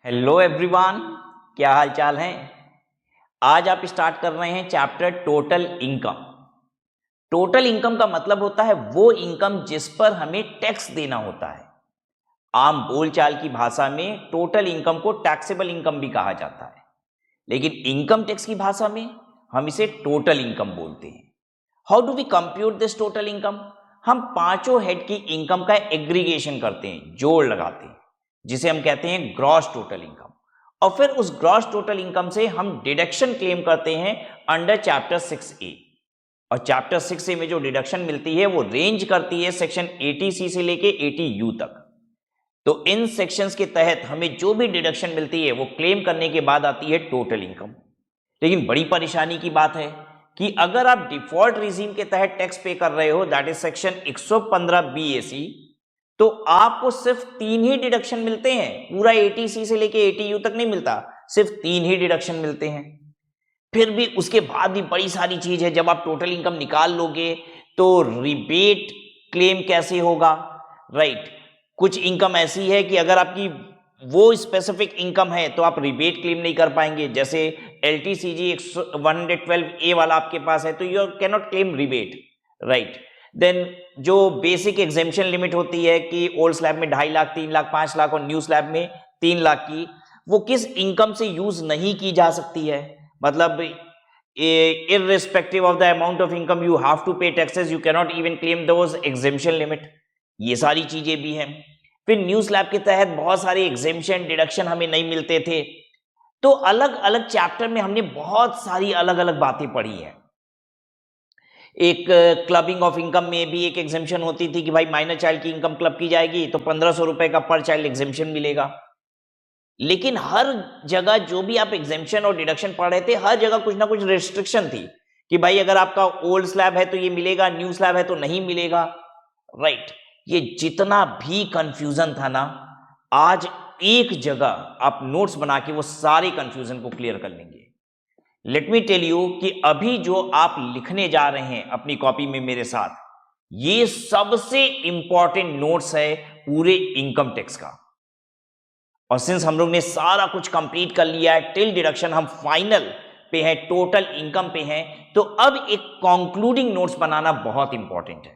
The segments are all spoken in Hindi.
हेलो एवरीवन, क्या हाल चाल है। आज आप स्टार्ट कर रहे हैं chapter total income. Total income का मतलब होता है वो इनकम जिस पर हमें टैक्स देना होता है। आम बोलचाल की भाषा में टोटल इनकम को टैक्सेबल इनकम भी कहा जाता है, लेकिन इनकम टैक्स की भाषा में हम इसे टोटल इनकम बोलते हैं। How do we compute this total income? हम पांचों हेड की इनकम का एग्रीगेशन करते हैं, जोड़ लगाते हैं, जिसे हम कहते हैं ग्रॉस टोटल इनकम। और फिर उस ग्रॉस टोटल इनकम से हम डिडक्शन क्लेम करते हैं अंडर चैप्टर 6A। और चैप्टर 6A में जो डिडक्शन मिलती है वो रेंज करती है सेक्शन 80C से लेके 80U तक। तो इन सेक्शंस के तहत हमें जो भी डिडक्शन मिलती है वो क्लेम करने के बाद आती है टोटल इनकम। लेकिन बड़ी परेशानी की बात है कि अगर आप डिफॉल्ट रिजीम के तहत टैक्स पे कर रहे हो, दैट इज सेक्शन 115 BAC, तो आपको सिर्फ 3 ही डिडक्शन मिलते हैं। पूरा 80C से लेके 80U तक नहीं मिलता, सिर्फ 3 ही डिडक्शन मिलते हैं। फिर भी उसके बाद भी बड़ी सारी चीज है। जब आप टोटल इनकम निकाल लोगे तो रिबेट क्लेम कैसे होगा, राइट। कुछ इनकम ऐसी है कि अगर आपकी वो स्पेसिफिक इनकम है तो आप रिबेट क्लेम नहीं कर पाएंगे। जैसे LTCG 112A वाला आपके पास है तो you can not claim rebate, right. Then जो बेसिक एग्जेम्पशन लिमिट होती है कि ओल्ड स्लैब में 2.5 लाख, 3 लाख, 5 लाख और न्यू स्लैब में 3 लाख की, वो किस इनकम से यूज नहीं की जा सकती है। मतलब irrespective of the amount of income you have to pay taxes, you cannot even claim those exemption limit। ये सारी चीजें भी हैं। फिर न्यू स्लैब के तहत बहुत सारे एग्जेम्पशन डिडक्शन हमें नहीं मिलते थे। तो अलग अलग चैप्टर में हमने बहुत सारी अलग अलग बातें पढ़ी हैं। एक क्लबिंग ऑफ इनकम में भी एक एग्जेम्पशन होती थी कि भाई माइनर चाइल्ड की इनकम क्लब की जाएगी तो 1500 रुपए का पर चाइल्ड एग्जेम्पशन मिलेगा। लेकिन हर जगह जो भी आप एग्जेम्पशन और डिडक्शन पढ़ रहे थे, हर जगह कुछ ना कुछ रेस्ट्रिक्शन थी कि भाई अगर आपका ओल्ड स्लैब है तो ये मिलेगा, न्यू स्लैब है तो नहीं मिलेगा, राइट। ये जितना भी कंफ्यूजन था ना, आज एक जगह आप नोट्स बना के वो सारे कंफ्यूजन को क्लियर कर लेंगे। लेट मी टेल यू कि अभी जो आप लिखने जा रहे हैं अपनी कॉपी में मेरे साथ, ये सबसे इंपॉर्टेंट नोट्स है पूरे इनकम टैक्स का। और सिंस हम लोग ने सारा कुछ कंप्लीट कर लिया है, टिल डिडक्शन हम फाइनल पे हैं, टोटल इनकम पे हैं, तो अब एक कंक्लूडिंग नोट्स बनाना बहुत इंपॉर्टेंट है,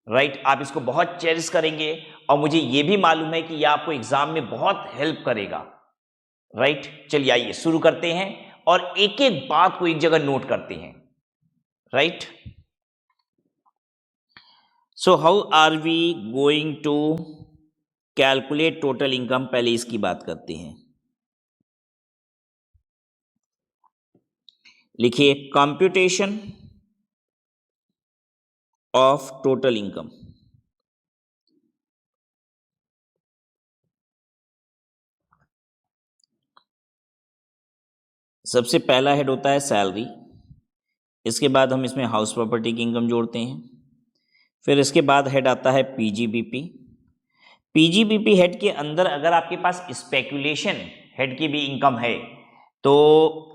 राइट। आप इसको बहुत चेरिश करेंगे और मुझे यह भी मालूम है कि यह आपको एग्जाम में बहुत हेल्प करेगा, राइट। चलिए आइए शुरू करते हैं और एक एक बात को एक जगह नोट करते हैं, right. So how are we going to calculate total income? पहले इसकी बात करते हैं। लिखिए कंप्यूटेशन ऑफ टोटल इनकम। सबसे पहला हेड होता है सैलरी। इसके बाद हम इसमें हाउस प्रॉपर्टी की इनकम जोड़ते हैं। फिर इसके बाद हेड आता है पीजीबीपी। पीजीबीपी हेड के अंदर अगर आपके पास स्पेकुलेशन हेड की भी इनकम है तो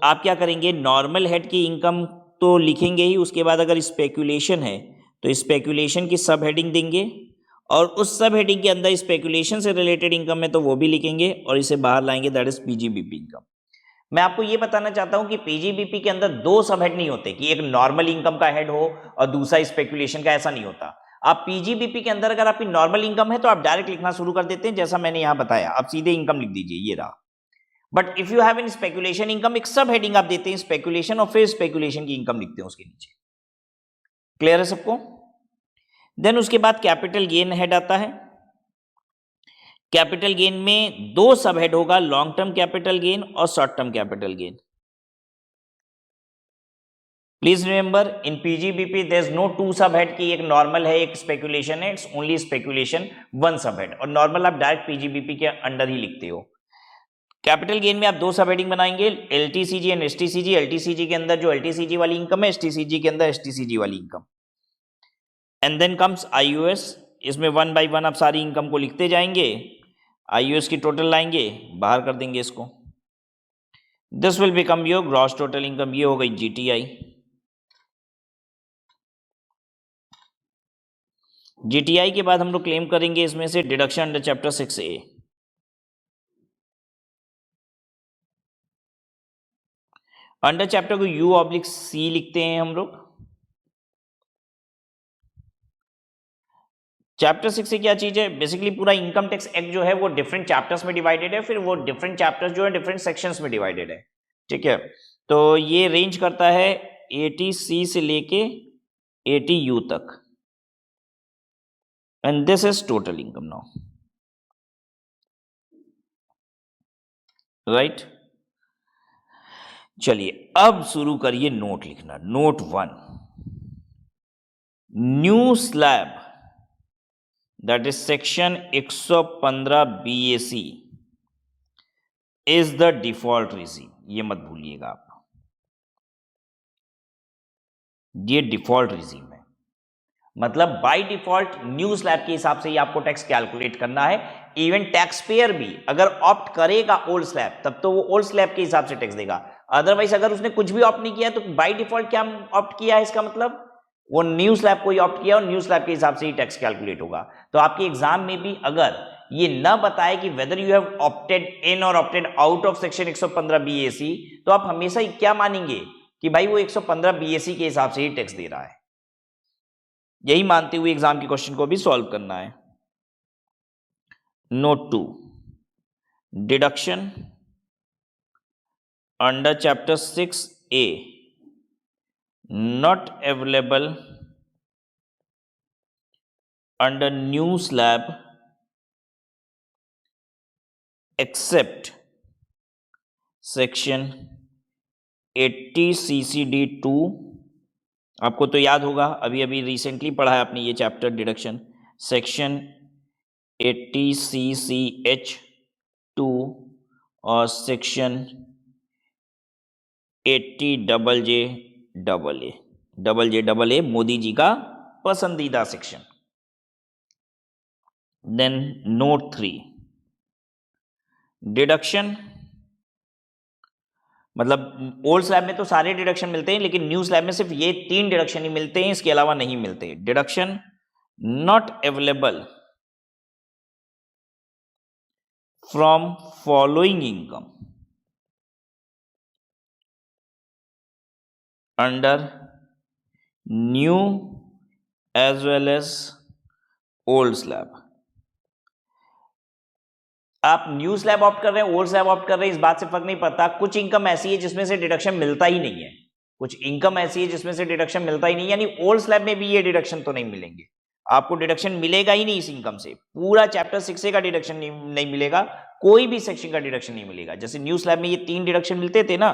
आप क्या करेंगे, नॉर्मल हेड की इनकम तो लिखेंगे ही, उसके बाद अगर स्पेकुलेशन है तो स्पेकुलेशन की सब हेडिंग देंगे और उस सब हेडिंग के अंदर स्पेकुलेशन से रिलेटेड इनकम है तो वो भी लिखेंगे और इसे बाहर लाएंगे, दैट इज पीजीबीपी इनकम। मैं आपको ये बताना चाहता हूं कि पीजीबीपी के अंदर दो सब हेड नहीं होते कि एक नॉर्मल इनकम का हेड हो और दूसरा स्पेकुलेशन का, ऐसा नहीं होता। आप पीजीबीपी के अंदर अगर आपकी नॉर्मल इनकम है तो आप डायरेक्ट लिखना शुरू कर देते हैं, जैसा मैंने यहां बताया, आप सीधे इनकम लिख दीजिए, ये रहा। But if you have in speculation income, एक सब हेडिंग आप देते हैं स्पेकुलेशन और फिर स्पेकुलेशन की इनकम लिखते हैं उसके नीचे। क्लियर है सबको? देन उसके बाद कैपिटल गेन हेड आता है। कैपिटल गेन में दो सब हेड होगा, लॉन्ग टर्म कैपिटल गेन और short term capital gain. Please remember in PGBP there is no two sub head की, एक नॉर्मल है एक स्पेकुलेशन है, it's only speculation one sub head, और नॉर्मल आप डायरेक्ट पीजीबीपी के अंडर ही लिखते हो। कैपिटल गेन में आप दो सब हेडिंग बनाएंगे, एलटीसीजी एंड एसटीसीजी। एलटीसीजी के अंदर जो एलटीसीजी वाली इनकम है, एसटीसीजी के अंदर एसटीसीजी वाली इनकम। And then comes IUS. इसमें वन बाय वन आप सारी इनकम को लिखते जाएंगे, आईयूएस की टोटल लाएंगे, बाहर कर देंगे इसको। This will become your gross total income. ये हो गई जीटीआई। जीटीआई के बाद हम लोग क्लेम करेंगे इसमें से deduction under chapter 6A। Under chapter को U/C लिखते हैं हम लोग। चैप्टर 6 से क्या चीज है, बेसिकली पूरा इनकम टैक्स एक्ट जो है वो डिफरेंट चैप्टर्स में डिवाइडेड है, फिर वो डिफरेंट चैप्टर्स जो है डिफरेंट सेक्शंस में डिवाइडेड है, ठीक है। तो ये रेंज करता है 80C से लेके 80U तक, and this is total income now, right. चलिए अब शुरू करिए नोट लिखना। Note 1, new slab that is section 115 BAC is the default regime, ये मत भूलिएगा आप, ये डिफॉल्ट रिजीम है। मतलब बाय डिफॉल्ट न्यू स्लैब के हिसाब से ही आपको टैक्स कैलकुलेट करना है। इवन टैक्स पेयर भी अगर ऑप्ट करेगा ओल्ड स्लैब, तब तो वो ओल्ड स्लैब के हिसाब से टैक्स देगा। अदरवाइज अगर उसने कुछ भी ऑप्ट नहीं किया तो बाय डिफॉल्ट क्या ऑप्ट किया है, इसका मतलब वो न्यू स्लैब को ही ऑप्ट किया और न्यू स्लैब के हिसाब से ही टैक्स कैलकुलेट होगा। तो आपके एग्जाम में भी अगर ये न बताए कि वेदर यू हैव ऑप्टेड इन और opted out of section 115 BAC, तो आप हमेशा ही क्या मानेंगे कि भाई वो 115 BAC के हिसाब से ही टैक्स दे रहा है। यही मानते हुए एग्जाम के क्वेश्चन को भी सॉल्व करना है। Note 2, deduction under chapter 6A not available under new slab except section 80 CCD2। आपको तो याद होगा, अभी अभी रिसेंटली पढ़ा है आपने ये चैप्टर डिडक्शन, सेक्शन 80 CCH2 और सेक्शन 80 JJAA मोदी जी का पसंदीदा सेक्शन। देन नोट 3, डिडक्शन मतलब ओल्ड स्लैब में तो सारे डिडक्शन मिलते हैं, लेकिन न्यू स्लैब में सिर्फ ये 3 डिडक्शन ही मिलते हैं, इसके अलावा नहीं मिलते। Deduction not available from following income under new as well as old slab. आप न्यू स्लैब ऑप्ट कर रहे हैं, ओल्ड स्लैब ऑप्ट कर रहे हैं, इस बात से फर्क नहीं पड़ता। कुछ इनकम ऐसी है जिसमें से डिडक्शन मिलता ही नहीं है, कुछ इनकम ऐसी है जिसमें से डिडक्शन मिलता ही नहीं, यानी ओल्ड स्लैब में भी ये डिडक्शन तो नहीं मिलेंगे आपको, डिडक्शन मिलेगा ही नहीं इस इनकम से। पूरा चैप्टर 6 का डिडक्शन नहीं मिलेगा, कोई भी सेक्शन का डिडक्शन नहीं मिलेगा। जैसे न्यू स्लैब में ये 3 डिडक्शन मिलते थे ना,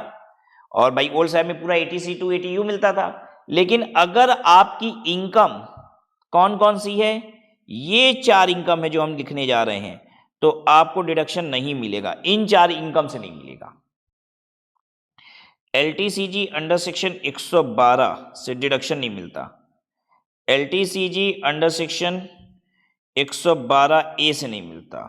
और भाई ओल्ड स्लैब में पूरा 80C to 80U मिलता था। लेकिन अगर आपकी इनकम कौन कौन सी है, ये 4 इनकम है जो हम लिखने जा रहे हैं, तो आपको डिडक्शन नहीं मिलेगा, इन 4 इनकम से नहीं मिलेगा। LTCG अंडर सेक्शन 112 से डिडक्शन नहीं मिलता, LTCG अंडर सेक्शन 112A से नहीं मिलता,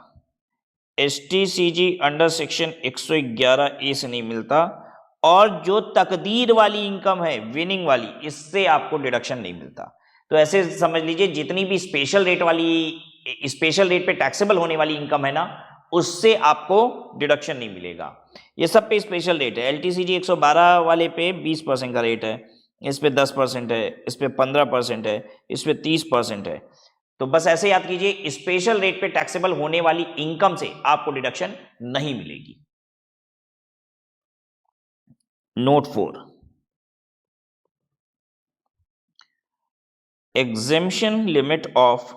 STCG अंडर सेक्शन 111A से नहीं मिलता, और जो तकदीर वाली इनकम है, विनिंग वाली, इससे आपको डिडक्शन नहीं मिलता। तो ऐसे समझ लीजिए जितनी भी स्पेशल रेट पे टैक्सेबल होने वाली इनकम है ना, उससे आपको डिडक्शन नहीं मिलेगा। ये सब पे स्पेशल रेट है। LTCG 112 वाले पे 20% का रेट है, इस पे 10% है, इस पे 15% है, इस पे 30% है। तो बस ऐसे याद कीजिए, स्पेशल रेट पे टैक्सेबल होने वाली इनकम से आपको डिडक्शन नहीं मिलेगी। Note 4, exemption limit of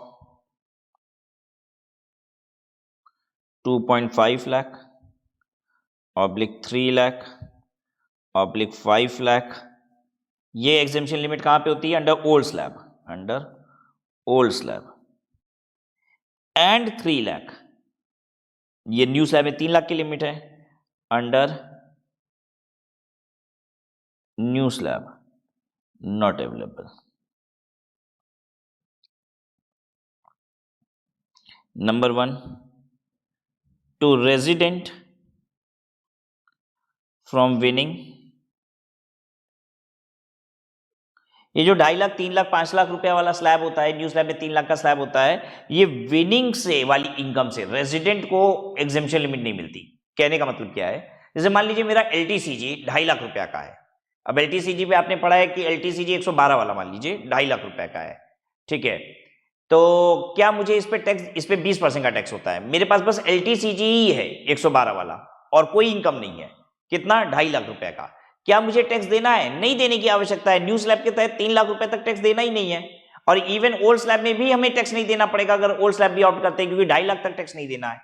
2.5 lakh / 3 lakh / 5 lakh। ये एग्जेम्पशन लिमिट कहां पे होती है, under old slab, under old slab. And 3 lakh, ये न्यू स्लैब में 3 लाख की लिमिट है, under new slab not available. Number 1, to resident from winning. ये जो 2.5 लाख, 3 लाख, 5 लाख रुपया वाला स्लैब होता है, न्यू स्लैब में 3 लाख का स्लैब होता है, ये विनिंग से वाली इनकम से रेजिडेंट को एग्जेम्पशन लिमिट नहीं मिलती। कहने का मतलब क्या है, जैसे मान लीजिए मेरा LTCG 2.5 लाख रुपया का है। अब LTCG पे आपने पढ़ा है कि LTCG 112 वाला मान लीजिए 2.5 लाख रुपया का है, ठीक है। तो क्या मुझे इस पे टैक्स, इस पे 20% का टैक्स होता है। मेरे पास बस LTCG ही है 112 वाला और कोई इनकम नहीं है। कितना? 2.5 लाख रुपए का। क्या मुझे टैक्स देना है? नहीं देने की आवश्यकता है। न्यू स्लैब के तहत 3 लाख रुपए तक टैक्स देना ही नहीं है। और इवन ओल्ड स्लैब में भी हमें टैक्स नहीं देना पड़ेगा अगर ओल्ड स्लैब भी ऑप्ट करते हैं, क्योंकि 2.5 लाख तक टैक्स नहीं देना है।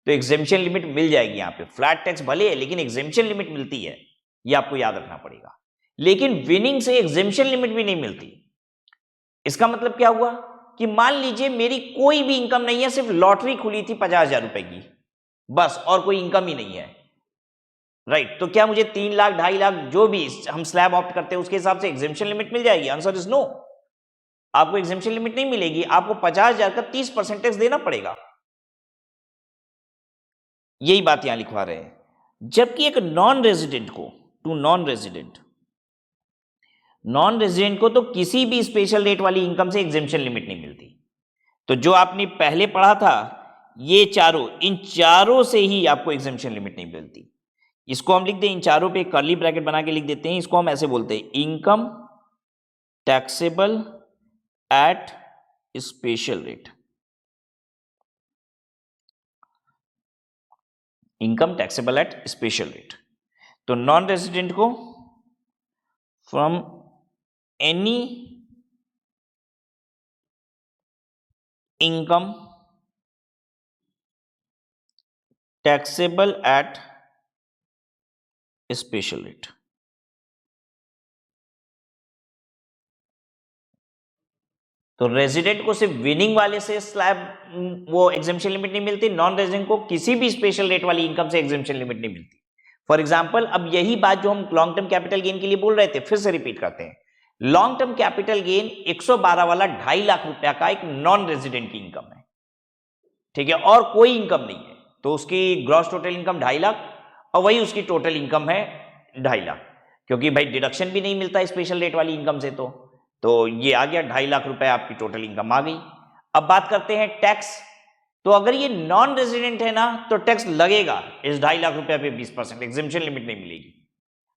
तो एग्जेम्पशन लिमिट मिल जाएगी यहाँ पे। फ्लैट टैक्स भले है लेकिन एग्जेम्पशन लिमिट मिलती है, ये आपको याद रखना पड़ेगा। लेकिन विनिंग से एग्जेम्पशन लिमिट भी नहीं मिलती। इसका मतलब क्या हुआ कि मान लीजिए मेरी कोई भी इनकम नहीं है, सिर्फ लॉटरी खुली थी 50,000 रुपए की बस, और कोई इनकम ही नहीं है, राइट। तो क्या मुझे 3 लाख 2.5 लाख जो भी हम स्लैब ऑप्ट करते हैं उसके हिसाब से एग्जेम्पशन लिमिट मिल जाएगी? Answer is no. आपको एग्जेम्पशन लिमिट नहीं मिलेगी, आपको 50,000 का 30% टैक्स देना पड़ेगा। यही बात यहां लिखवा रहे हैं। जबकि एक नॉन रेजिडेंट को, टू नॉन रेजिडेंट को तो किसी भी स्पेशल रेट वाली इनकम से एग्जेम्पशन लिमिट नहीं मिलती। तो जो आपने पहले पढ़ा था ये चारों, इन चारों से ही आपको एग्जेम्पशन लिमिट नहीं मिलती। इसको हम लिख दें, इन चारों पे कर्ली ब्रैकेट बना के लिख देते हैं। इसको हम ऐसे बोलते हैं, income taxable at special rate. Income taxable at special rate. तो नॉन रेजिडेंट को from any income taxable at special rate. तो रेजिडेंट को सिर्फ विनिंग वाले से स्लैब वो एग्जेम्पशन लिमिट नहीं मिलती, नॉन रेजिडेंट को किसी भी स्पेशल रेट वाली इनकम से एग्जेम्पशन लिमिट नहीं मिलती। फॉर एग्जांपल, अब यही बात जो हम लॉन्ग टर्म कैपिटल गेन के लिए बोल रहे थे फिर से रिपीट करते हैं। लॉन्ग टर्म कैपिटल गेन 112 वाला 2.5 लाख रुपया का एक नॉन रेजिडेंट की इनकम है, ठीक है, और कोई इनकम नहीं है। तो उसकी ग्रॉस टोटल इनकम 2.5 लाख और वही उसकी टोटल इनकम है 2.5 लाख, क्योंकि भाई डिडक्शन भी नहीं मिलता स्पेशल रेट वाली इनकम से। तो ये आ गया 2.5 लाख रुपए आपकी टोटल इनकम आ गई। अब बात करते हैं टैक्स। तो अगर ये नॉन रेजिडेंट है ना तो टैक्स लगेगा इस 2.5 लाख रुपए पे 20%, एग्जेम्पशन लिमिट नहीं मिलेगी।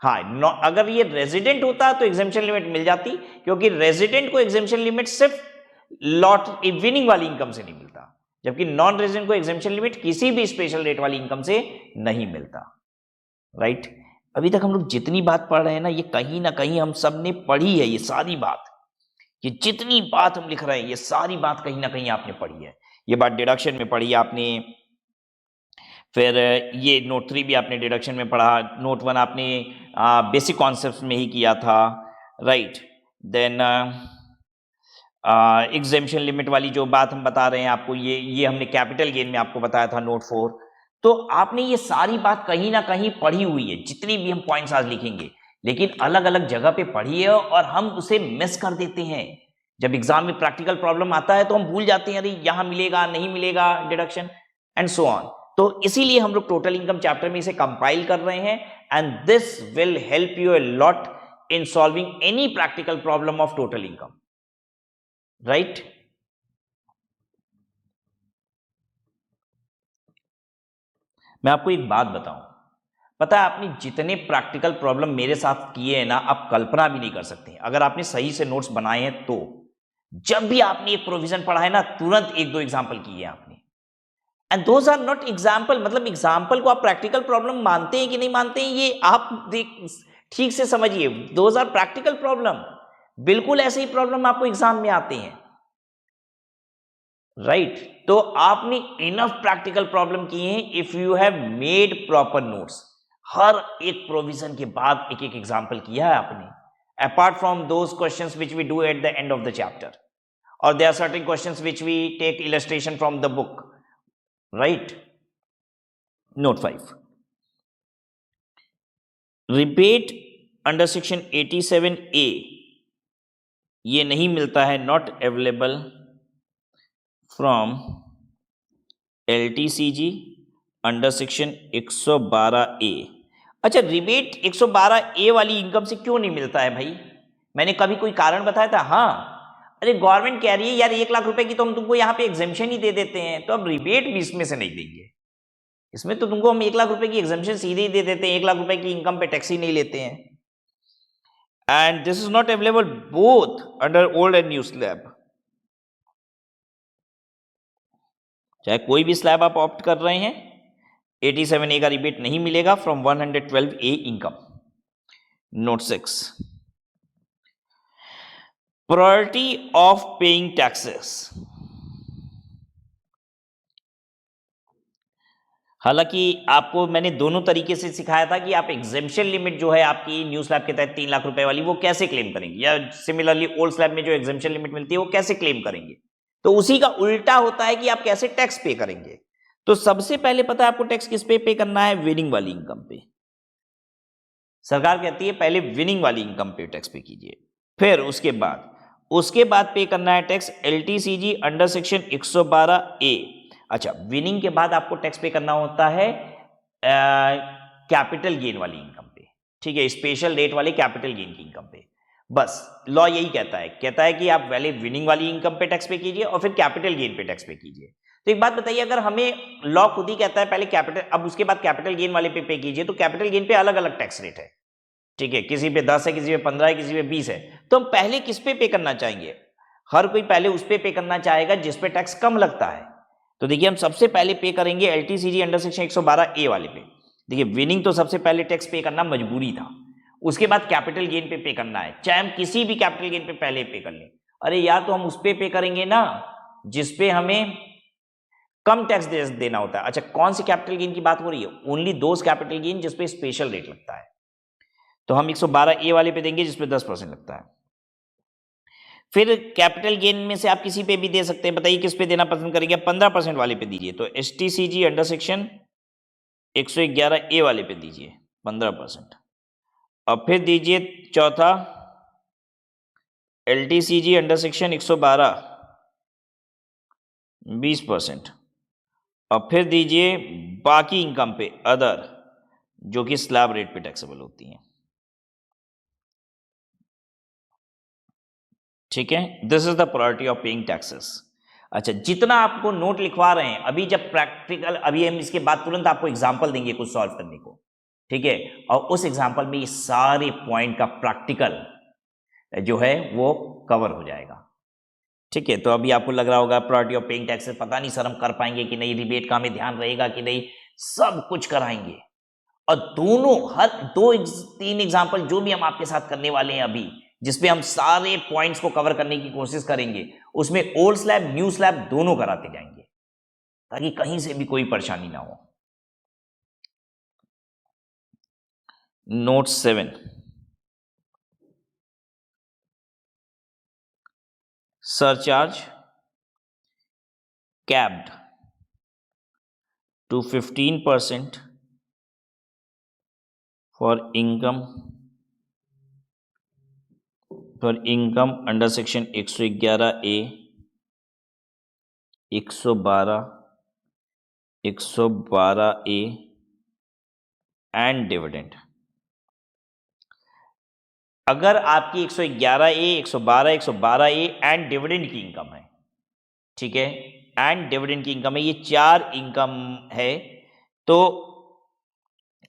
हाँ, अगर ये रेजिडेंट होता तो एग्जेम्पशन लिमिट मिल जाती, क्योंकि रेजिडेंट को एग्जेम्पशन लिमिट सिर्फ लॉट विनिंग वाली इनकम से नहीं मिलता, जबकि नॉन रेजिडेंट को एग्जेम्पशन लिमिट किसी भी स्पेशल रेट वाली इनकम से नहीं मिलता, राइट। अभी तक हम लोग जितनी बात पढ़ रहे हैं ना, ये कहीं ना कहीं हम सब ने पढ़ी है। ये सारी बात, ये जितनी बात हम लिख रहे हैं, ये सारी बात कहीं ना कहीं आपने पढ़ी है। ये बात डिडक्शन में पढ़ी आपने, फिर ये नोट 3 भी आपने डिडक्शन में पढ़ा, नोट 1 आपने बेसिक कॉन्सेप्ट्स में ही किया था, राइट। देन एग्जेम्पशन लिमिट वाली जो बात हम बता रहे हैं आपको, ये हमने कैपिटल गेन में आपको बताया था नोट 4। तो आपने ये सारी बात कहीं ना कहीं पढ़ी हुई है, जितनी भी हम पॉइंट्स आज लिखेंगे, लेकिन अलग अलग जगह पे पढ़ी है और हम उसे मिस कर देते हैं। जब एग्जाम में प्रैक्टिकल प्रॉब्लम आता है तो हम भूल जाते हैं, अरे यहां मिलेगा नहीं मिलेगा डिडक्शन एंड सो ऑन। तो इसीलिए हम लोग टोटल इनकम चैप्टर में इसे कंपाइल कर रहे हैं, and this will help you a lot in solving any practical problem of total income, right. मैं आपको एक बात बताऊं, पता है आपने जितने प्रैक्टिकल प्रॉब्लम मेरे साथ किए हैं ना, आप कल्पना भी नहीं कर सकते। अगर आपने सही से नोट्स बनाए हैं तो जब भी आपने एक प्रोविजन पढ़ा है ना, तुरंत 1-2 एग्जाम्पल किए आपने, and those are not example. मतलब एग्जाम्पल को आप प्रैक्टिकल प्रॉब्लम मानते हैं कि नहीं मानते हैं, ये आप ठीक से समझिए। दोज आर प्रैक्टिकल प्रॉब्लम, बिल्कुल ऐसे ही प्रॉब्लम आपको एग्जाम में आते हैं, राइट। तो आपने इनफ प्रैक्टिकल प्रॉब्लम किए हैं if you have made proper notes. हर एक प्रोविजन के बाद एक एक एग्जाम्पल किया है आपने, apart from those questions which we do at the end of the chapter, और there are certain questions which we take illustration from the book, right. Note 5, rebate under section 87A ये नहीं मिलता है, not available from LTCG under section 112A। अच्छा, रिबेट 112A वाली इनकम से क्यों नहीं मिलता है भाई? मैंने कभी कोई कारण बताया था? हाँ, अरे गवर्नमेंट कह रही है यार 1 लाख रुपए की तो हम तुमको यहाँ पे एग्जेम्पशन ही दे देते हैं, तो अब रिबेट भी इसमें से नहीं देंगे। इसमें तो तुमको हम 1,00,000 रुपए की एग्जाम्पशन सीधे ही दे देते हैं, 1,00,000 रुपए की इनकम पे टैक्स ही नहीं लेते हैं। And this is not available both under old and new slab. चाहे कोई भी स्लैब आप ऑप्ट कर रहे हैं, 87A का रिबेट नहीं मिलेगा from 112A income. Note 6, priority of paying taxes. हालांकि आपको मैंने दोनों तरीके से सिखाया था कि आप एग्जेम्पशन लिमिट जो है आपकी न्यू स्लैब के तहत 3 लाख रुपए वाली, वो कैसे क्लेम करेंगे, या सिमिलरली ओल्ड स्लैब में जो एग्जेम्पशन लिमिट मिलती है वो कैसे क्लेम करेंगे। तो उसी का उल्टा होता है कि आप कैसे टैक्स पे करेंगे। तो सबसे पहले पता है आपको टैक्स किस पे करना है, विनिंग वाली इनकम पे। सरकार कहती है पहले विनिंग वाली इनकम पे टैक्स पे कीजिए, फिर उसके बाद पे करना है tax LTCG under section 112A। अच्छा, विनिंग के बाद आपको टैक्स पे करना होता है कैपिटल गेन वाली इनकम पे, ठीक है, स्पेशल रेट वाले कैपिटल गेन की इनकम पे। बस लॉ यही कहता है कि आप पहले विनिंग वाली इनकम पे टैक्स पे कीजिए और फिर कैपिटल गेन पे टैक्स पे कीजिए। तो एक बात बताइए, अगर हमें लॉ खुद ही कहता है पहले कैपिटल, अब उसके बाद कैपिटल गेन वाले पे कीजिए, तो कैपिटल गेन पे अलग अलग टैक्स रेट है, ठीक है, किसी पे 10 है, किसी पे 15 है, किसी पे 20 है। तो हम पहले किस पे करना चाहेंगे? हर कोई पहले उस पे करना चाहेगा जिस पे टैक्स कम लगता है। तो देखिए हम सबसे पहले पे करेंगे LTCG अंडर सेक्शन 112A वाले पे। देखिए विनिंग तो सबसे पहले टैक्स पे करना मजबूरी था, उसके बाद कैपिटल गेन पे करना है, चाहे हम किसी भी कैपिटल गेन पे पहले पे कर लें। अरे यार, तो हम उस पे करेंगे ना जिसपे हमें कम टैक्स देना होता है। अच्छा, कौन सी कैपिटल गेन की बात हो रही है? ओनली दोज कैपिटल गेन जिसपे स्पेशल रेट लगता है। तो हम 112A वाले पे देंगे जिसपे 10% लगता है। फिर कैपिटल गेन में से आप किसी पे भी दे सकते हैं, बताइए किस पे देना पसंद करेंगे? 15% वाले पे दीजिए, तो STCG अंडर सेक्शन 111A वाले पे दीजिए 15%। और फिर दीजिए चौथा LTCG अंडर सेक्शन 112 20%। और फिर दीजिए बाकी इनकम पे अदर, जो कि स्लैब रेट पे टैक्सेबल होती हैं, ठीक है। This is the priority of paying taxes. अच्छा, जितना आपको नोट लिखवा रहे हैं अभी, जब प्रैक्टिकल, अभी हम इसके बाद तुरंत आपको एग्जांपल देंगे कुछ सॉल्व करने को, ठीक है, और उस एग्जांपल में ये सारे पॉइंट का प्रैक्टिकल जो है वो कवर हो जाएगा, ठीक है। तो अभी आपको लग रहा होगा प्रायोरिटी ऑफ पेइंग टैक्सेस, पता नहीं सर हम कर पाएंगे कि नहीं, रिबेट का हमें ध्यान रहेगा कि नहीं, सब कुछ कराएंगे। और दोनों, हर 2-3 एग्जाम्पल जो भी हम आपके साथ करने वाले हैं अभी, जिसपे हम सारे पॉइंट्स को कवर करने की कोशिश करेंगे, उसमें ओल्ड स्लैब न्यू स्लैब दोनों कराते जाएंगे, ताकि कहीं से भी कोई परेशानी ना हो। Note 7, surcharge capped to 15% for income under section 111A, 112A and dividend. अगर आपकी 111A, 112A एंड डिविडेंड की इनकम है, ठीक है, एंड डिविडेंड की इनकम है, ये 4 इनकम है, तो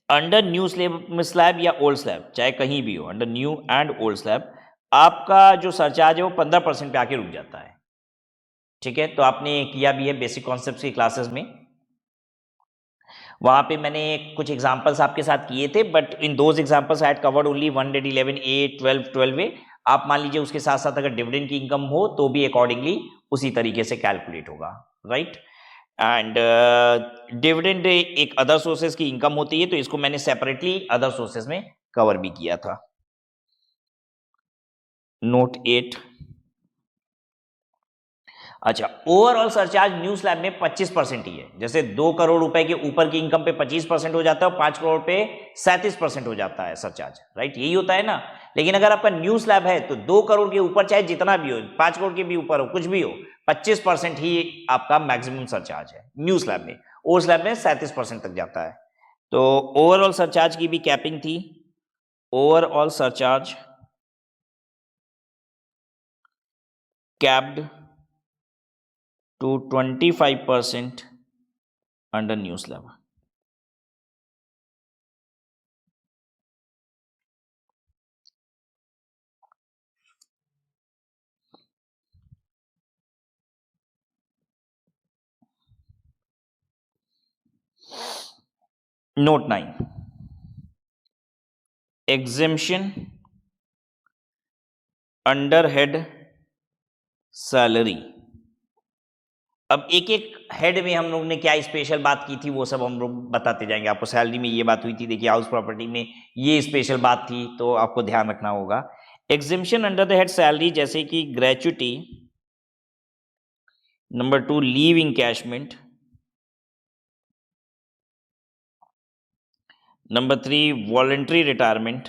अंडर न्यू स्लैब या ओल्ड स्लैब, चाहे कहीं भी हो, under new and old slab, आपका जो सरचार्ज है वो 15% पे आके रुक जाता है, ठीक है। तो आपने किया भी है बेसिक कॉन्सेप्ट्स की क्लासेस में, वहां पे मैंने कुछ एग्जांपल्स आपके साथ किए थे, but in those examples I had covered only 111A, 12A। आप मान लीजिए उसके साथ साथ अगर डिविडेंड की इनकम हो तो भी अकॉर्डिंगली उसी तरीके से कैलकुलेट होगा, राइट। एंड डिविडेंड एक अदर सोर्सेज की इनकम होती है, तो इसको मैंने सेपरेटली अदर सोर्सेज में कवर भी किया था। नोट 8, अच्छा, ओवरऑल सरचार्ज न्यू स्लैब में 25% ही है। जैसे 2 करोड़ रुपए के ऊपर की इनकम पे 25% हो जाता है और 5 करोड़ पे 37% हो जाता है सरचार्ज, राइट, यही होता है ना। लेकिन अगर आपका न्यू स्लैब है तो 2 करोड़ के ऊपर चाहे जितना भी हो, 5 करोड़ के भी ऊपर हो, कुछ भी हो, 25% ही आपका मैक्सिमम सरचार्ज है न्यू स्लैब में। ओल्ड स्लैब में 37% तक जाता है। तो ओवरऑल सरचार्ज की भी कैपिंग थी, overall surcharge capped to 25% under new slab. Note 9, exemption under head salary. अब एक एक हेड में हम लोग ने क्या स्पेशल बात की थी वो सब हम लोग बताते जाएंगे आपको। सैलरी में ये बात हुई थी, देखिए हाउस प्रॉपर्टी में ये स्पेशल बात थी, तो आपको ध्यान रखना होगा। Exemption under the head salary जैसे कि gratuity, number 2 leave encashment, number 3 voluntary retirement,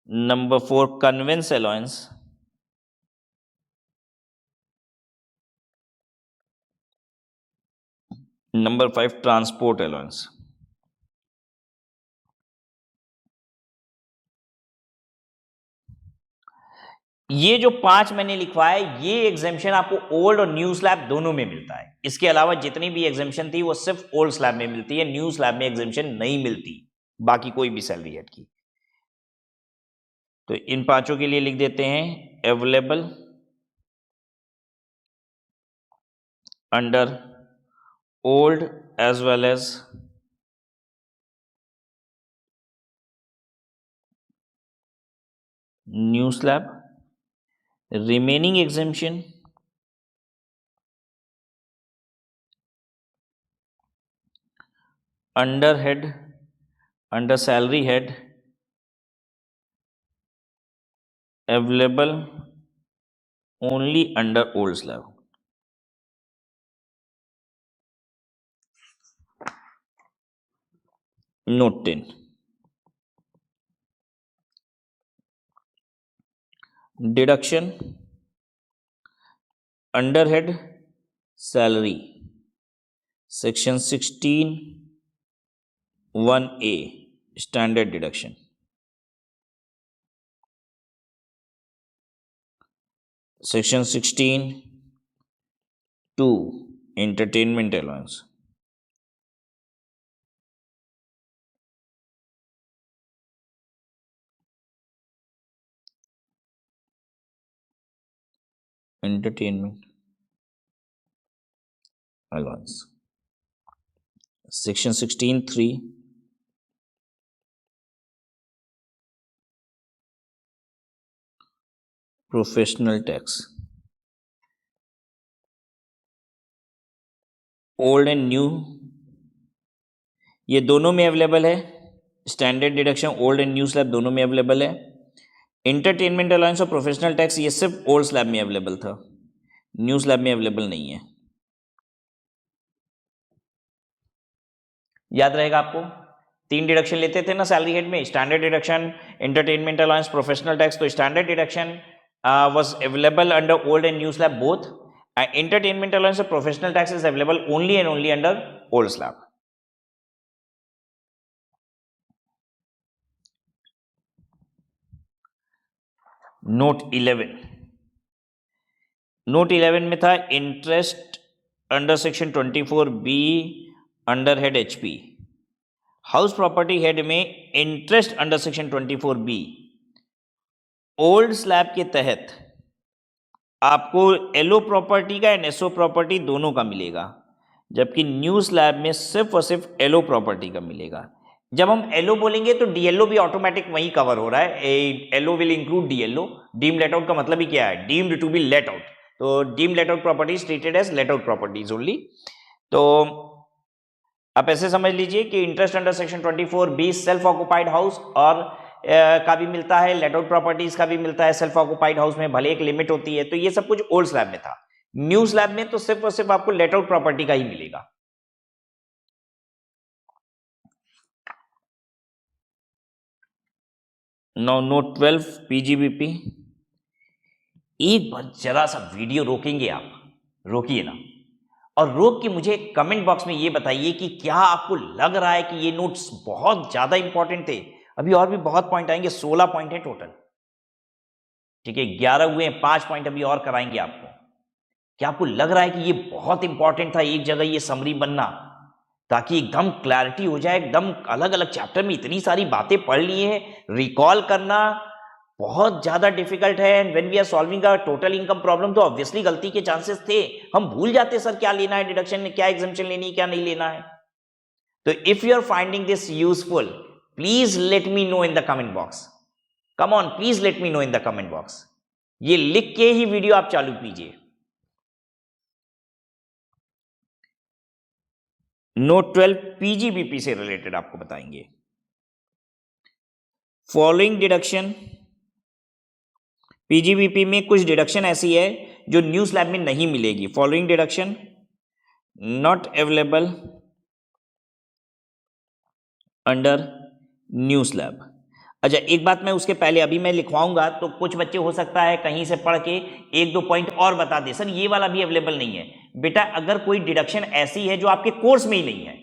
number 4 convince allowance, number 5 transport allowance. ये जो 5 मैंने लिखवाया है, ये एग्जेम्पशन आपको ओल्ड और न्यू स्लैब दोनों में मिलता है। इसके अलावा जितनी भी एग्जेम्पशन थी वो सिर्फ ओल्ड स्लैब में मिलती है, न्यू स्लैब में एग्जेम्पशन नहीं मिलती, बाकी कोई भी सैलरी हेड की। तो इन 5 के लिए लिख देते हैं available under old as well as new slab, remaining exemption under head, under salary head available only under old slab. Note 10, deduction under head salary, section 16 1A standard deduction, section 16 2 entertainment allowance, entertainment allowance, section 16 3 professional tax. Old and new ये दोनों में अवेलेबल है, standard deduction old and new slab दोनों में अवेलेबल है। इंटरटेनमेंट अलाउंस और प्रोफेशनल टैक्स ये सिर्फ ओल्ड स्लैब में अवेलेबल था, न्यू स्लैब में अवेलेबल नहीं है। याद रहेगा आपको, 3 डिडक्शन लेते थे ना सैलरी हेड में, standard deduction, entertainment allowance, professional tax. तो standard deduction was available under old and new slab both, and entertainment allowance and professional tax is available only and only under old slab. Note 11, note 11 में था interest under section 24B under head HP। House property head में interest under section 24B old slab के तहत आपको एलओ प्रॉपर्टी का एंड एसओ प्रॉपर्टी दोनों का मिलेगा, जबकि न्यू स्लैब में सिर्फ और सिर्फ एलओ प्रॉपर्टी का मिलेगा। जब हम एलओ बोलेंगे तो डीएलओ भी ऑटोमेटिक वहीं कवर हो रहा है, LO will include DLO. Deem let out का मतलब ही क्या है, deemed to be let out. तो deem let out properties treated as let out properties only. तो आप ऐसे समझ लीजिए कि interest under section 24B self occupied house और का भी मिलता है, लेट आउट प्रॉपर्टीज का भी मिलता है। सेल्फ ऑक्युपाइड हाउस में भले एक लिमिट होती है, तो ये सब कुछ ओल्ड स्लैब में था। न्यू स्लैब में तो सिर्फ और सिर्फ आपको लेट आउट प्रॉपर्टी का ही मिलेगा। Now note 12 PGBP. एक बार जरा सा वीडियो रोकेंगे आप, रोकिए ना, और रोक के मुझे कमेंट बॉक्स में ये बताइए कि क्या आपको लग रहा है कि ये नोट्स बहुत ज्यादा इंपॉर्टेंट थे। अभी और भी बहुत पॉइंट आएंगे, 16 पॉइंट है टोटल, ठीक है, 11 हुए, 5 पॉइंट अभी और कराएंगे आपको। क्या आपको लग रहा है कि ये बहुत इंपॉर्टेंट था एक जगह ये समरी बनना, ताकि एकदम क्लैरिटी हो जाए। एकदम अलग अलग चैप्टर में इतनी सारी बातें पढ़ लिए हैं, रिकॉल करना बहुत ज्यादा डिफिकल्ट है। And when we are solving a total income problem तो ऑब्वियसली गलती के चांसेस थे, हम भूल जाते सर क्या लेना है डिडक्शन में, क्या एग्जम्पशन लेनी है, क्या नहीं लेना है। तो if you are finding this useful, please let me know in the comment box. Come on, please let me know in the comment box. ये लिख के ही वीडियो आप चालू कीजिए। नोट 12 पीजीबीपी से रिलेटेड आपको बताएंगे। फॉलोइंग डिडक्शन, पीजीबीपी में कुछ डिडक्शन ऐसी है जो न्यू स्लैब में नहीं मिलेगी। Following deduction not available under new slab. अच्छा, एक बात मैं उसके पहले अभी मैं लिखवाऊंगा, तो कुछ बच्चे हो सकता है कहीं से पढ़ के एक दो पॉइंट और बता दे, सर ये वाला भी अवेलेबल नहीं है। बेटा अगर कोई डिडक्शन ऐसी है जो आपके कोर्स में ही नहीं है,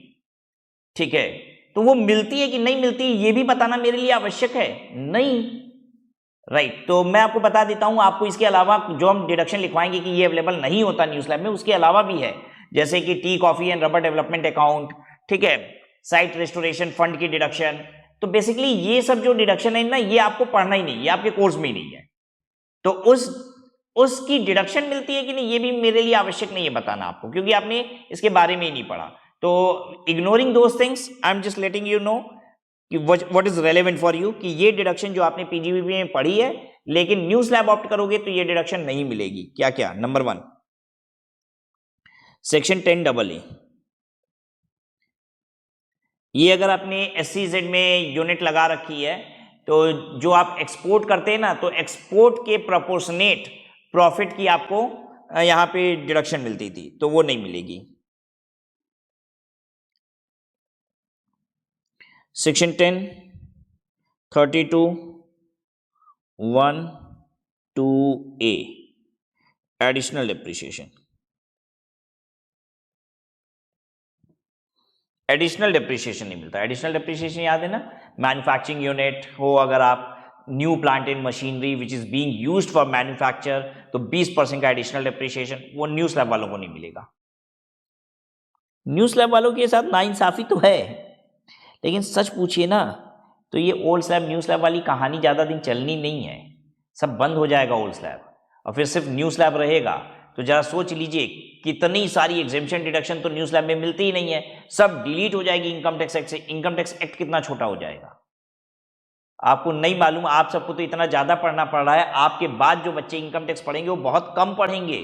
ठीक है, तो वो मिलती है कि नहीं मिलती ये भी बताना मेरे लिए आवश्यक है नहीं। राइट, तो मैं आपको बता देता हूं, आपको इसके अलावा जो हम डिडक्शन लिखवाएंगे कि ये अवेलेबल नहीं होता न्यू स्लैब में, उसके अलावा भी है, जैसे कि tea coffee and rubber development account, ठीक है, साइट रेस्टोरेशन फंड की डिडक्शन। तो बेसिकली ये सब जो डिडक्शन है ना, ये आपको पढ़ना ही नहीं, ये आपके कोर्स में ही नहीं है। तो उसकी डिडक्शन मिलती है कि नहीं ये भी मेरे लिए आवश्यक नहीं है बताना आपको, क्योंकि आपने इसके बारे में ही नहीं पढ़ा। तो ignoring those things, I am just letting you know कि what is relevant for you, कि ये डिडक्शन जो आपने पीजीबीपी में पढ़ी है, लेकिन न्यू स्लैब ऑप्ट करोगे तो ये डिडक्शन नहीं मिलेगी। क्या क्या? नंबर 1, सेक्शन 10AA, ये अगर आपने SEZ में यूनिट लगा रखी है, तो जो आप एक्सपोर्ट करते हैं ना, तो एक्सपोर्ट के प्रोपोर्शनेट प्रॉफिट की आपको यहां पे डिडक्शन मिलती थी, तो वो नहीं मिलेगी। Section 1032 1(2)(a), additional depreciation. Additional depreciation नहीं मिलता। एडिशनल डिप्रिसिएशन याद है ना, मैन्युफैक्चरिंग यूनिट हो अगर आप, new plant in machinery which is being used for manufacture, तो 20% का एडिशनल डिप्रिसिएशन वो न्यू स्लैब वालों को नहीं मिलेगा। न्यू स्लैब वालों के साथ नाइंसाफी तो है, लेकिन सच पूछिए ना तो ये ओल्ड स्लैब न्यू स्लैब वाली कहानी ज्यादा दिन चलनी नहीं है, सब बंद हो जाएगा ओल्ड स्लैब और फिर सिर्फ न्यू स्लैब रहेगा। तो जरा सोच लीजिए कितनी सारी एग्जेम्पशन डिडक्शन तो न्यू स्लैब में मिलती ही नहीं है, सब डिलीट हो जाएगी इनकम टैक्स एक्ट से। इनकम टैक्स एक्ट कितना छोटा हो जाएगा आपको नहीं मालूम, आप सबको तो इतना ज्यादा पढ़ना पड़ रहा है, आपके बाद जो बच्चे इनकम टैक्स पढ़ेंगे वो बहुत कम पढ़ेंगे,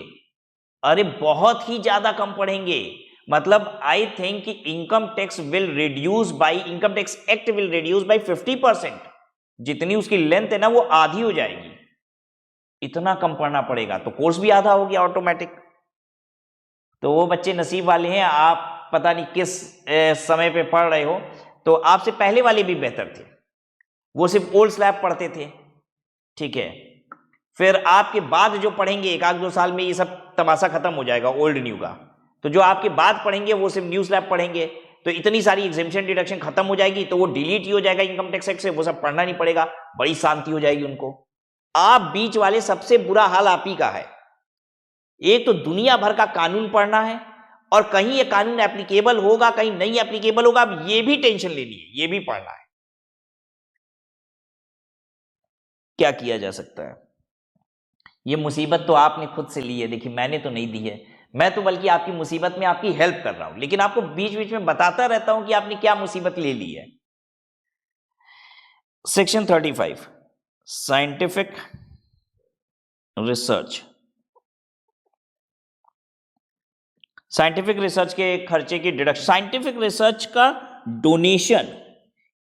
अरे बहुत ही ज्यादा कम पढ़ेंगे। मतलब आई थिंक कि income tax will reduce by, income tax act will reduce by 50%, जितनी उसकी लेंथ है ना वो आधी हो जाएगी, इतना कम पढ़ना पड़ेगा, तो कोर्स भी आधा हो गया ऑटोमेटिक। तो वो बच्चे नसीब वाले हैं, आप पता नहीं किस समय पे पढ़ रहे हो, तो आपसे पहले वाले भी बेहतर थे, वो सिर्फ ओल्ड स्लैब पढ़ते थे, ठीक है, फिर आपके बाद जो पढ़ेंगे 1-2 साल में ये सब तमाशा खत्म हो जाएगा ओल्ड न्यू का, तो जो आपके बाद पढ़ेंगे वो सिर्फ न्यू स्लैब पढ़ेंगे, तो इतनी सारी एग्जेम्पशन डिडक्शन खत्म हो जाएगी, तो वो डिलीट ही हो जाएगा इनकम टैक्स एक्ट से, वो सब पढ़ना नहीं पड़ेगा, बड़ी शांति हो जाएगी उनको। आप बीच वाले सबसे बुरा हाल आप ही का है, एक तो दुनिया भर का कानून पढ़ना है और कहीं ये कानून एप्लीकेबल होगा कहीं नहीं एप्लीकेबल होगा, अब ये भी टेंशन लेनी है, ये भी पढ़ना है। क्या किया जा सकता है? ये मुसीबत तो आपने खुद से ली है, देखिए मैंने तो नहीं दी है, मैं तो बल्कि आपकी मुसीबत में आपकी हेल्प कर रहा हूं, लेकिन आपको बीच बीच में बताता रहता हूं कि आपने क्या मुसीबत ले ली है। Section 35 scientific research, scientific research के खर्चे की डिडक्शन, साइंटिफिक रिसर्च का डोनेशन,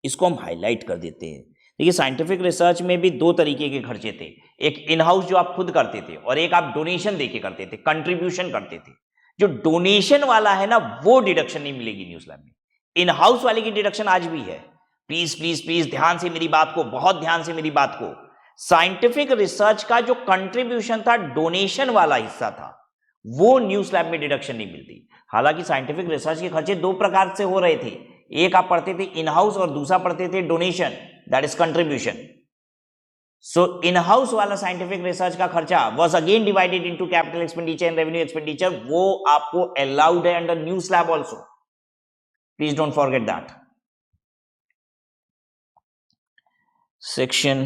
इसको हम हाईलाइट कर देते हैं। देखिए साइंटिफिक रिसर्च में भी 2 तरीके के खर्चे थे, एक इन हाउस जो आप खुद करते थे और एक आप डोनेशन देके करते थे, कंट्रीब्यूशन करते थे। जो डोनेशन वाला है ना वो डिडक्शन नहीं मिलेगी न्यू स्लैब में, इन हाउस वाले की डिडक्शन आज भी है। प्लीज प्लीज प्लीज ध्यान से मेरी बात को, बहुत ध्यान से मेरी बात को, साइंटिफिक रिसर्च का जो कंट्रीब्यूशन था, डोनेशन वाला हिस्सा था, वो न्यू स्लैब में डिडक्शन नहीं मिलती। हालांकि साइंटिफिक रिसर्च के खर्चे 2 प्रकार से हो रहे थे, एक आप पढ़ते थे इन हाउस और दूसरा पढ़ते थे donation, that is contribution. So in house वाला साइंटिफिक रिसर्च का खर्चा was again divided into capital expenditure and revenue expenditure, वो आपको अलाउड है under new slab also, please don't forget that. Section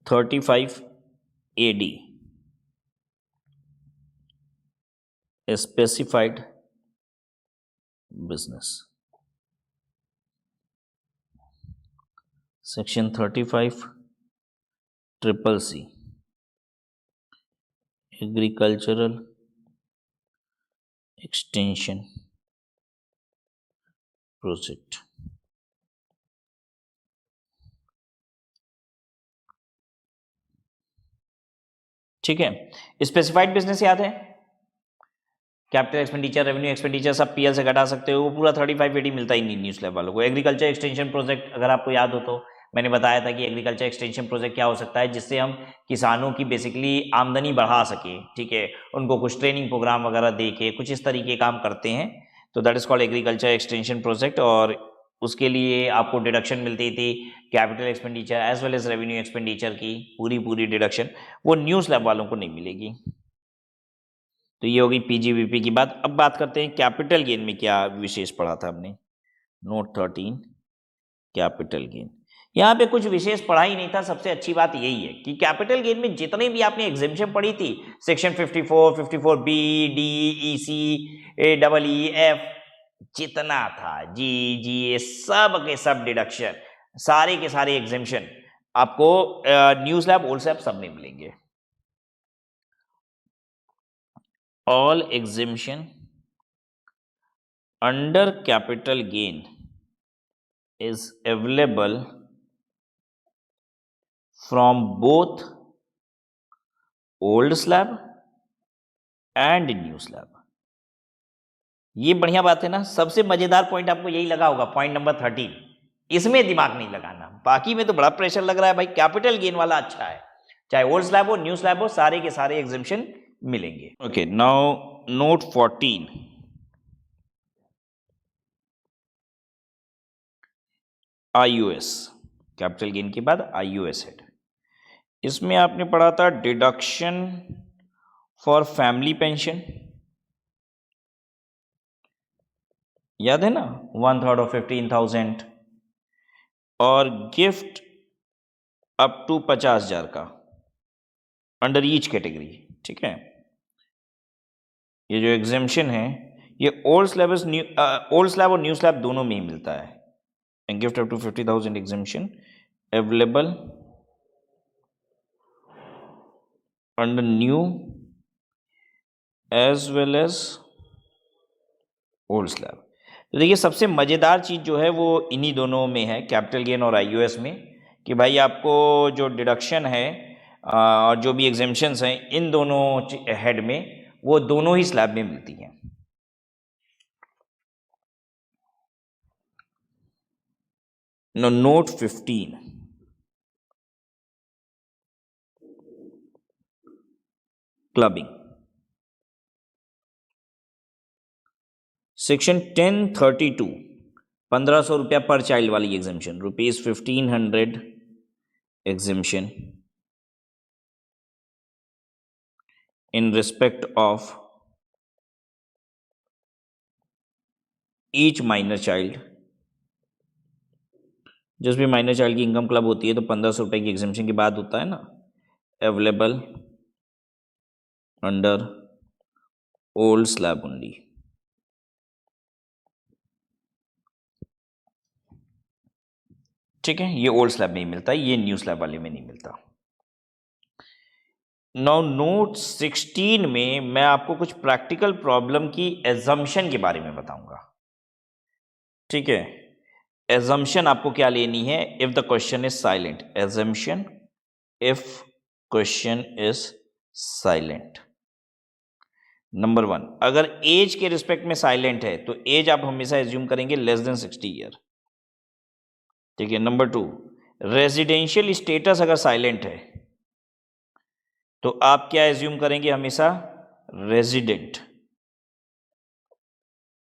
35 AD specified business. Section 35 triple C agricultural extension project. ठीक है, स्पेसिफाइड बिजनेस याद है, कैपिटल एक्सपेंडिचर, रेवेन्यू एक्सपेंडिचर सब पीएल से घटा सकते हो, वो पूरा 3580 मिलता ही नहीं न्यूज लैब वालों को। एग्रीकल्चर एक्सटेंशन प्रोजेक्ट अगर आपको याद हो तो मैंने बताया था कि एग्रीकल्चर एक्सटेंशन प्रोजेक्ट क्या हो सकता है, जिससे हम किसानों की बेसिकली आमदनी बढ़ा सके, ठीक है, उनको कुछ ट्रेनिंग प्रोग्राम वगैरह दे के कुछ इस तरीके काम करते हैं, तो that is called agriculture extension project. और उसके लिए आपको डिडक्शन मिलती थी capital expenditure as well as revenue expenditure की पूरी डिडक्शन, वो न्यूज लैब वालों को नहीं मिलेगी। तो ये होगी पीजीबीपी की बात। अब बात करते हैं कैपिटल गेन में क्या विशेष पढ़ा था हमने। नोट 13 कैपिटल गेन, यहाँ पे कुछ विशेष पढ़ा ही नहीं था। सबसे अच्छी बात यही है कि कैपिटल गेन में जितने भी आपने एग्जेम्पशन पढ़ी थी, section 54, 54B, D, EC, EEF, जितना था जी ये सब के सब डिडक्शन, सारे के सारे एग्जेम्पशन आपको न्यूज लैब, ओल्ड लैब सब में मिलेंगे। All exemption under capital gain is available from both old slab and new slab। ये बढ़िया बात है ना। सबसे मजेदार पॉइंट आपको यही लगा होगा, पॉइंट नंबर 13, इसमें दिमाग नहीं लगाना, बाकी में तो बड़ा प्रेशर लग रहा है भाई। कैपिटल गेन वाला अच्छा है, चाहे ओल्ड स्लैब हो न्यू स्लैब हो, सारे के सारे एग्जेम्पशन मिलेंगे। Okay, now note 14 IUS, capital gain के बाद IUS है। इसमें आपने पढ़ा था डिडक्शन फॉर फैमिली पेंशन, याद है ना, 1/3 of 15,000, और गिफ्ट अप टू 50,000 का अंडर ईच कैटेगरी, ठीक है। ये जो एग्जेम्पशन है ये ओल्ड स्लैब और न्यू स्लैब दोनों में ही मिलता है। And gift up to 50,000 exemption available under new as well as old slab. तो देखिए सबसे मजेदार चीज जो है वो इन्हीं दोनों में है, कैपिटल गेन और IUS में, कि भाई आपको जो डिडक्शन है और जो भी एग्जेम्पशंस हैं इन दोनों हेड में, वो दोनों ही स्लैब में मिलती हैं। नोट 15 क्लबिंग, सेक्शन 1032 1500 रुपया पर चाइल्ड वाली exemption, ₹1500 exemption in respect of each minor child। जिस भी माइनर चाइल्ड की इनकम क्लब होती है तो 1500 रुपए की एग्जेम्पशन के बाद होता है ना, available under old slab only. ठीक है, ये ओल्ड स्लैब में ही मिलता है, ये न्यू स्लैब वाले में नहीं मिलता। नाउ नोट 16 में मैं आपको कुछ प्रैक्टिकल प्रॉब्लम की एजम्पशन के बारे में बताऊंगा। ठीक है, एजम्पशन आपको क्या लेनी है, if the question is silent, assumption if question is silent. Number 1, अगर एज के रिस्पेक्ट में साइलेंट है तो एज आप हमेशा एज्यूम करेंगे लेस देन 60 ईयर। ठीक है। नंबर 2, रेजिडेंशियल स्टेटस अगर साइलेंट है तो आप क्या एज्यूम करेंगे, हमेशा रेजिडेंट।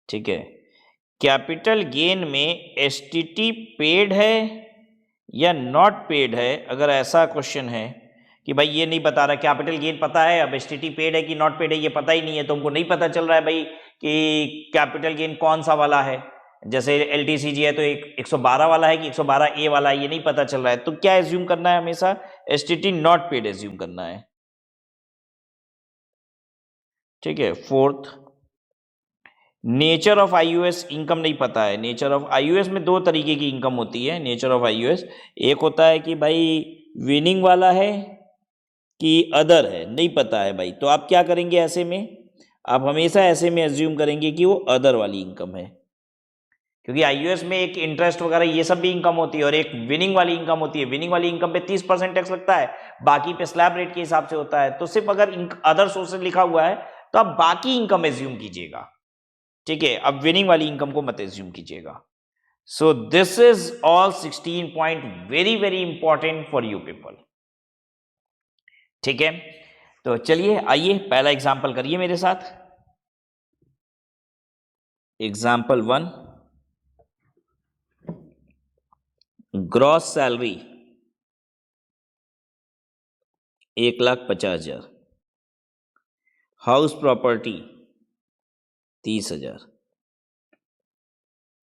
ठीक है। कैपिटल गेन में एसटीटी पेड है या नॉट पेड है, अगर ऐसा क्वेश्चन है कि भाई ये नहीं बता रहा, कैपिटल गेन पता है, अब एसटीटी पेड है कि नॉट पेड है ये पता ही नहीं है, तो हमको नहीं पता चल रहा है भाई कि कैपिटल गेन कौन सा वाला है, जैसे LTCG है तो 112 वाला है कि 112A वाला है, ये नहीं पता चल रहा है, तो क्या एज्यूम करना है हमेशा? STT नॉट पेड एज्यूम करना है। ठीक है। Fourth, nature of IUS income नहीं पता है। नेचर ऑफ IUS में दो तरीके की इनकम होती है। नेचर ऑफ IUS एक होता है कि भाई विनिंग वाला है कि अदर है, नहीं पता है भाई, तो आप क्या करेंगे ऐसे में? आप हमेशा ऐसे में एज्यूम करेंगे कि वो अदर वाली इनकम है, क्योंकि IUS में एक इंटरेस्ट वगैरह ये सब भी इनकम होती है और एक विनिंग वाली इनकम होती है। विनिंग वाली इनकम पे 30% टैक्स लगता है, बाकी पे स्लैब रेट के हिसाब से होता है। तो सिर्फ अगर अदर सोर्सेज लिखा हुआ है तो आप बाकी इनकम एज्यूम कीजिएगा। ठीक है, अब विनिंग वाली इनकम को मत एज्यूम कीजिएगा। So this is all 16 point very very important for you people. ठीक है, तो चलिए आइए पहला एग्जाम्पल करिए मेरे साथ। Example 1, gross salary 1,50,000, house property 30,000,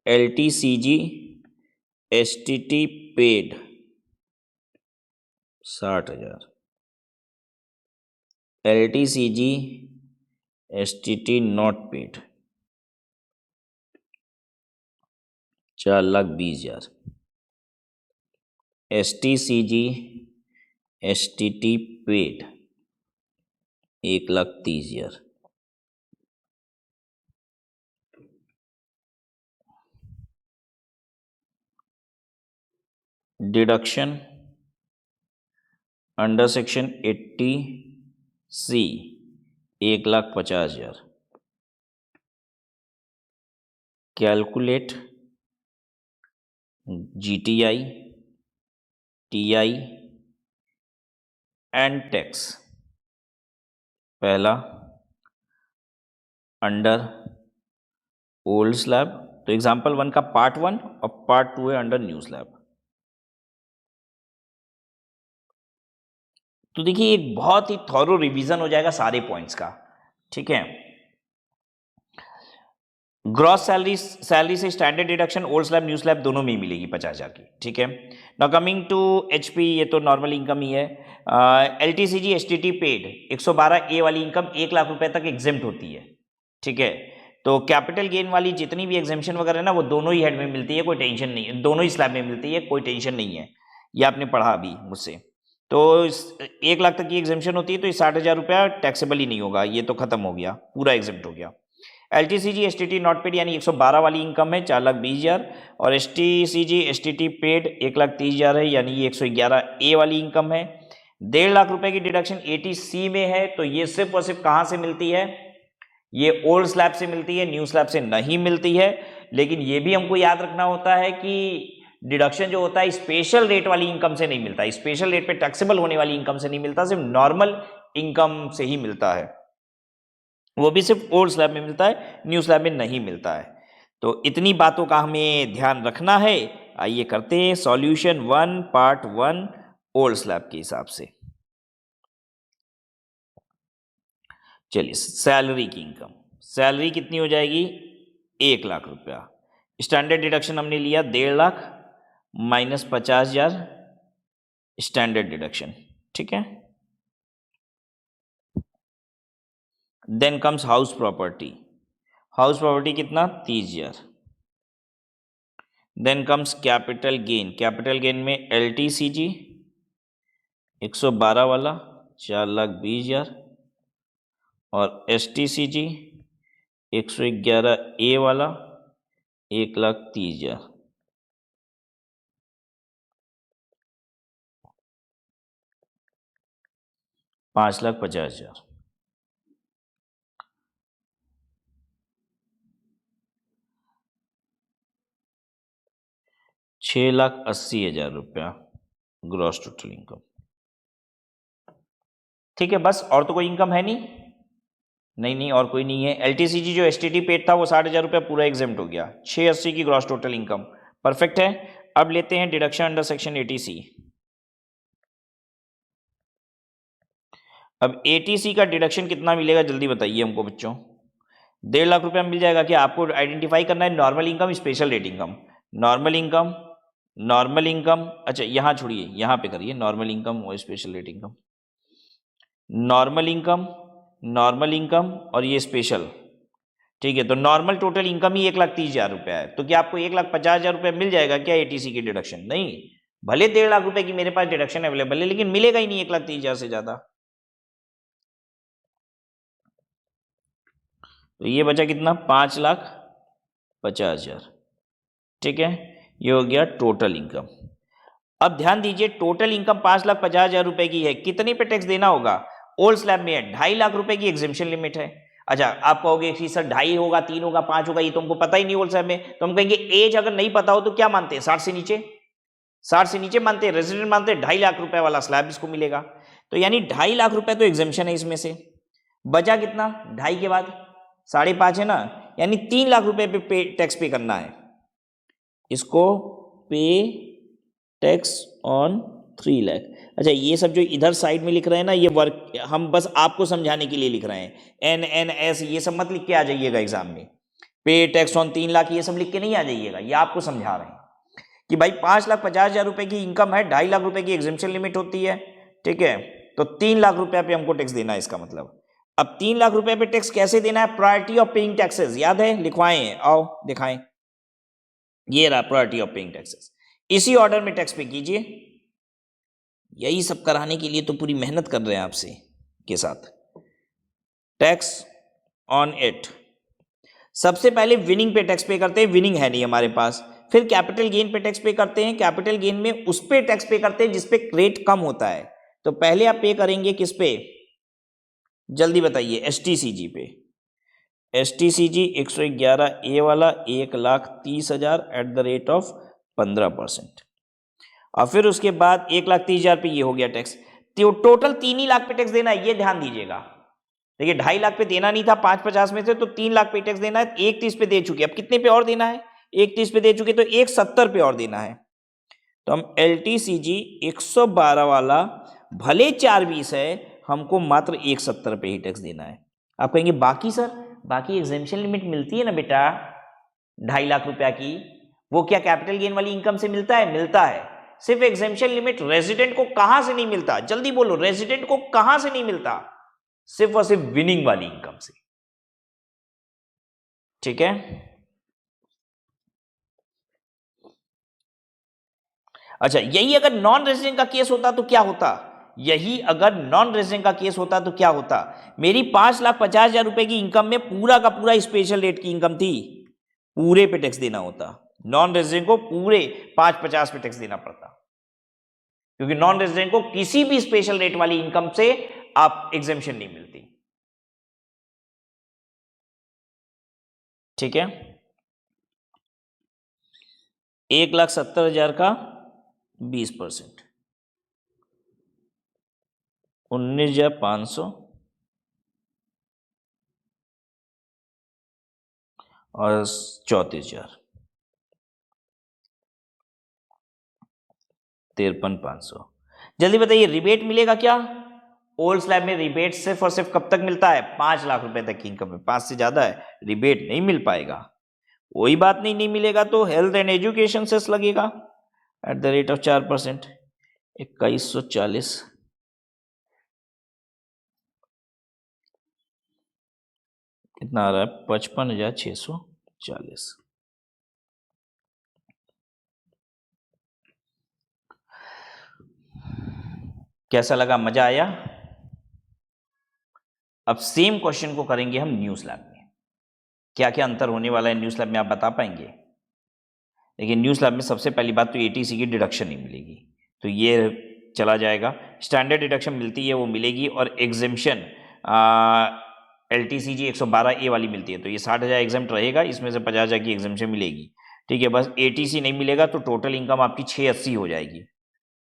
LTCG STT paid 60,000, LTCG STT not paid 4,20,000, STCG STT paid 1,30,000। Deduction under section 80C 1,50,000। Calculate GTI TI and tax. पहला अंडर ओल्ड स्लैब, तो एग्जाम्पल 1 का पार्ट 1 और पार्ट 2 है अंडर न्यू स्लैब। तो देखिए एक बहुत ही थॉरो रिवीजन हो जाएगा सारे पॉइंट्स का। ठीक है, ग्रॉस सैलरी से standard deduction old slab new slab दोनों में ही मिलेगी 50,000 की। ठीक है, नाउ कमिंग टू HP, ये तो नॉर्मल इनकम ही है। LTCG STT पेड 112A वाली इनकम 1,00,000 रुपए तक एग्जेम्प्ट होती है। ठीक है, तो कैपिटल गेन वाली जितनी भी एग्जेम्पशन वगैरह है ना, वो दोनों ही हेड में मिलती है, कोई टेंशन नहीं है, दोनों ही स्लैब में मिलती है, कोई टेंशन नहीं है। ये आपने पढ़ा अभी मुझसे। तो 1,00,000 तक की एग्जेम्पशन होती है, तो ये 60,000 रुपया टैक्सेबल ही नहीं होगा, ये तो खत्म हो गया, पूरा एग्जेम्प्ट हो गया। LTCG STT नॉट पेड यानी 112 वाली इनकम है 4,20,000, और STCG STT पेड 1,30,000 है, यानी ये 111A वाली इनकम है। 1,50,000 रुपए की डिडक्शन 80C में है, तो ये सिर्फ और सिर्फ कहां से मिलती है? ये ओल्ड स्लैब से मिलती है, न्यू स्लैब से नहीं मिलती है। लेकिन ये भी हमको याद रखना होता है कि डिडक्शन जो होता है स्पेशल रेट वाली इनकम से नहीं मिलता, स्पेशल रेट पे टैक्सेबल होने वाली इनकम से नहीं मिलता, सिर्फ नॉर्मल इनकम से ही मिलता है। वो भी सिर्फ ओल्ड स्लैब में मिलता है, न्यू स्लैब में नहीं मिलता है। तो इतनी बातों का हमें ध्यान रखना है। आइए करते हैं सॉल्यूशन 1 पार्ट 1 ओल्ड स्लैब के हिसाब से। चलिए, सैलरी की इनकम, सैलरी कितनी हो जाएगी? 1,00,000 रुपया। स्टैंडर्ड डिडक्शन हमने लिया 1,50,000 माइनस 50,000 स्टैंडर्ड डिडक्शन। ठीक है, then comes house property. House property कितना? 30,000। Then comes capital gain. Capital gain में LTCG 112 वाला 4,20,000 और STCG 111A वाला 1,30,000। 5,50,000। 6,80,000 रुपया ग्रॉस टोटल इनकम। ठीक है, बस और तो कोई इनकम है नहीं। नहीं और कोई नहीं है। LTCG जो STT पेड था वो 60,000 रुपया पूरा एग्जेम्प्ट हो गया। 680 की ग्रॉस टोटल इनकम, परफेक्ट है। अब लेते हैं डिडक्शन अंडर सेक्शन 80C। अब 80C का डिडक्शन कितना मिलेगा जल्दी बताइए हमको बच्चों। 1.5 लाख रुपया मिल जाएगा। क्या आपको आइडेंटिफाई करना है normal income, special rate income? Normal income, normal income, अच्छा यहाँ छोड़िए, यहाँ पे करिए नॉर्मल इनकम और special rate income. Normal income, normal income और ये स्पेशल, ठीक है। तो नॉर्मल टोटल इनकम ही 1,30,000 रुपया है। तो क्या आपको 1,50,000 रुपया मिल जाएगा क्या एटीसी की डिडक्शन? नहीं, भले 1.5 लाख रुपए की मेरे पास डिडक्शन अवेलेबल है, लेकिन मिलेगा ही नहीं 1,30,000 से ज्यादा। तो ये बचा कितना? 5,50,000, ठीक है। ये हो गया टोटल इनकम। अब ध्यान दीजिए, टोटल इनकम 5,50,000 रुपए की है, कितने पे टैक्स देना होगा? ओल्ड स्लैब में है 2.5 लाख रुपए की एग्जेम्पशन लिमिट है। अच्छा, आप कहोगे कि सर 2.5 होगा, 3 होगा, 5 होगा, ये तो हमको पता ही नहीं ओल्ड स्लैब में। तो हम कहेंगे एज अगर नहीं पता हो तो क्या मानते हैं? 60 से नीचे, 60 से नीचे मानते हैं, रेजिडेंट मानते हैं, 2.5 लाख रुपए वाला स्लैब इसको मिलेगा। तो यानी 2.5 लाख रुपए तो एग्जेम्पशन है इसमें से। बचा कितना 2.5 के बाद? 5.5 है ना, यानी 3 लाख रुपए पे टैक्स पे करना है इसको। पे टैक्स ऑन 3 लाख। अच्छा, ये सब जो इधर साइड में लिख रहे हैं ना, ये वर्क हम बस आपको समझाने के लिए लिख रहे हैं। NNS ये सब मत लिख के आ जाइएगा एग्जाम में। पे टैक्स ऑन 3 लाख ये सब लिख के नहीं आ जाइएगा, ये आपको समझा रहे हैं कि भाई 5,50,000 रुपए की इनकम है, 2.5 लाख रुपए की एग्जेम्पशन लिमिट होती है, ठीक है। तो 3 लाख रुपए पे हमको टैक्स देना है, इसका मतलब। अब 3 लाख रुपए पे टैक्स कैसे देना है? प्रायोरिटी ऑफ पेइंग टैक्सेस, याद है? लिखवाएं, आओ दिखाएं। ये रहा प्रायोरिटी ऑफ पेइंग टैक्सेस, इसी ऑर्डर में टैक्स पे कीजिए। यही सब कराने के लिए तो पूरी मेहनत कर रहे हैं आपसे के साथ। टैक्स ऑन इट, सबसे पहले विनिंग पे टैक्स पे करते हैं, विनिंग है नहीं हमारे पास। फिर कैपिटल गेन पे टैक्स पे करते हैं, कैपिटल गेन में उस पे टैक्स पे करते हैं जिसपे रेट कम होता है। तो पहले आप पे करेंगे किस पे? जल्दी बताइए। एसटीसीजी पे। एसटीसीजी 111A वाला 1,30,000 एट द रेट ऑफ 15%। और फिर उसके बाद 1,30,000 पे ये हो गया टैक्स। तो टोटल 3 ही लाख पे टैक्स देना है, ये ध्यान दीजिएगा। देखिए 2.5 लाख पे देना नहीं था 550 में से, तो 3 लाख पे टैक्स देना है। 1,30 पे दे चुके, अब कितने पे और देना है? 1,30 पे दे चुके, तो 1,70 पे और देना है। तो हम LTCG 112 वाला भले 420 है, हमको मात्र 1,70 पे ही टैक्स देना है। आप कहेंगे बाकी सर, बाकी एग्जेम्पशन लिमिट मिलती है ना बेटा 2.5 लाख रुपया की, वो क्या कैपिटल गेन वाली इनकम से मिलता है? मिलता है। सिर्फ एग्जेम्पशन लिमिट रेजिडेंट को कहां से नहीं मिलता? जल्दी बोलो, रेजिडेंट को कहां से नहीं मिलता? सिर्फ और सिर्फ विनिंग वाली इनकम से, ठीक है। अच्छा, यही अगर नॉन रेजिडेंट का केस होता तो क्या होता? यही अगर नॉन रेजिडेंट का केस होता तो क्या होता? मेरी 5,50,000 रुपए की इनकम में पूरा का पूरा स्पेशल रेट की इनकम थी, पूरे पे टैक्स देना होता। नॉन रेजिडेंट को पूरे 550 पे टैक्स देना पड़ता, क्योंकि नॉन रेजिडेंट को किसी भी स्पेशल रेट वाली इनकम से आप एग्जेम्पशन नहीं मिलती, ठीक है। 1,70,000 का 20%, 19,500 और 34,000, 53,500। जल्दी बताइए, रिबेट मिलेगा क्या? ओल्ड स्लैब में रिबेट सिर्फ और सिर्फ कब तक मिलता है? 5 लाख रुपए तक की इनकम है, 5 से ज्यादा है रिबेट नहीं मिल पाएगा। कोई बात नहीं, नहीं मिलेगा तो हेल्थ एंड एजुकेशन सेस लगेगा एट द रेट ऑफ 4%, 2,140। कितना आ रहा है? 55,640। कैसा लगा? मजा आया? अब सेम क्वेश्चन को करेंगे हम न्यू स्लैब में। क्या क्या अंतर होने वाला है न्यू स्लैब में, आप बता पाएंगे? देखिए न्यू स्लैब में सबसे पहली बात तो एटीसी की डिडक्शन नहीं मिलेगी, तो ये चला जाएगा। स्टैंडर्ड डिडक्शन मिलती है वो मिलेगी, और एग्जेम्पशन LTCG 112A वाली मिलती है, तो ये 60,000 एग्जाम्प्ट रहेगा, इसमें से 50,000 की एग्जाम्पशन मिलेगी, ठीक है। बस ATC नहीं मिलेगा, तो टोटल इनकम आपकी 680 हो जाएगी,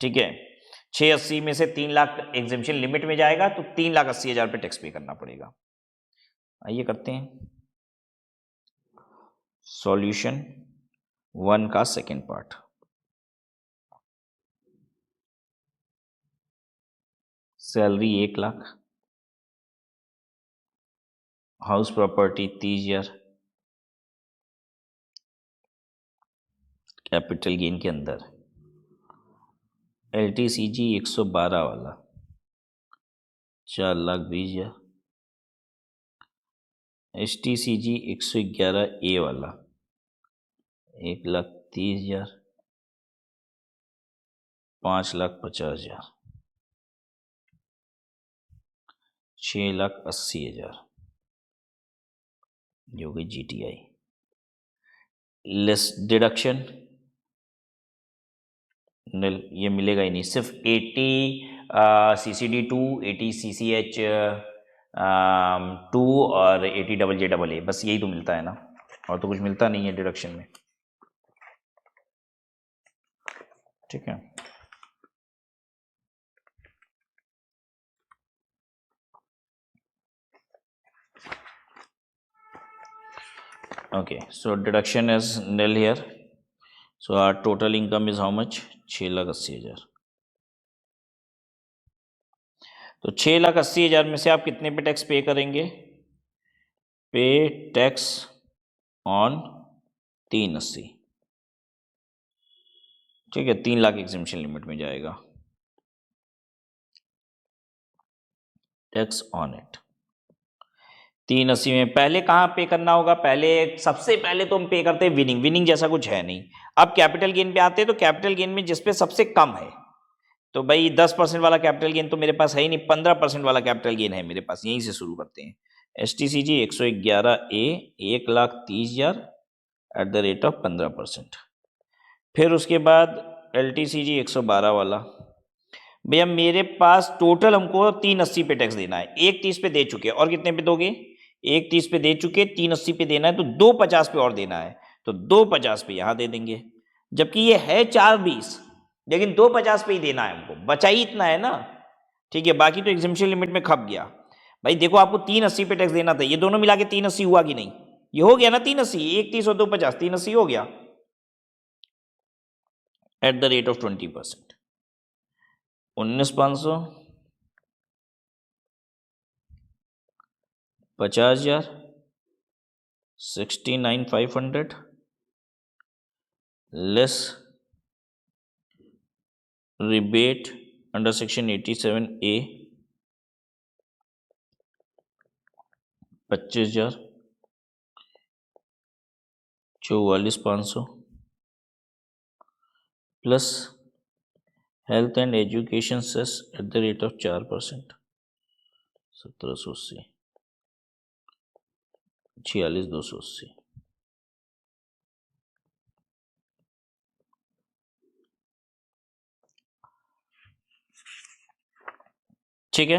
ठीक है। 680 में से 3 लाख एग्जेम्पशन लिमिट में जाएगा, तो 3,80,000 पे टैक्स पे करना पड़ेगा। आइए करते हैं सॉल्यूशन 1 का second part. Salary 1 lakh, house property 30,000 capital gain के अंदर। LTCG 112 वाला 4,20,000। STCG 111A वाला 1,30,000 5,50,000 6,80,000 जो कि GTI लेस डिडक्शन निल, ये मिलेगा ही नहीं। सिर्फ 80 CCD2 80 CCH2 और 80 JJA बस यही तो मिलता है ना, और तो कुछ मिलता नहीं है डिडक्शन में। ठीक है, okay, so deduction is nil here, so our total income is how much? 6,80,000। तो 6,80,000 में से आप कितने पे टैक्स पे करेंगे? पे टैक्स ऑन 380। ठीक है, 3 लाख एग्जेम्पशन लिमिट में जाएगा टैक्स ऑन इट। 380 में पहले कहाँ पे करना होगा? पहले सबसे पहले तो हम पे करते हैं विनिंग, विनिंग जैसा कुछ है नहीं। अब कैपिटल गेन पे आते हैं, तो कैपिटल गेन में जिसपे सबसे कम है, तो भाई 10% वाला कैपिटल गेन तो मेरे पास है ही नहीं, 15% वाला कैपिटल गेन है मेरे पास, यहीं से शुरू करते हैं। STCG 111A 1,30,000 eight the rate of 15%। फिर उसके बाद LTCG 112 वाला, भैया मेरे पास टोटल हमको 380 पे टैक्स देना है, 130 पे दे चुके, और कितने पे दोगे? 130 पे दे चुके, 380 पे देना है, तो 250 पे और देना है, तो 250 पे यहां दे देंगे, जबकि ये है 420, लेकिन 250 पे ही देना है हमको, बचा ही इतना है ना। ठीक है, बाकी तो एग्जेम्पशन लिमिट में खप गया। भाई देखो, आपको 380 पे टैक्स देना था, ये दोनों मिला के 380 हुआ कि नहीं? ये हो गया ना 380, 130 और 250, 380 हो गया at the rate of 20%। 19,500 50,000 69,500 less rebate under section 87A 25,000 44,500 plus health and education cess at the rate of 4% 1,780 46,280। ठीक है,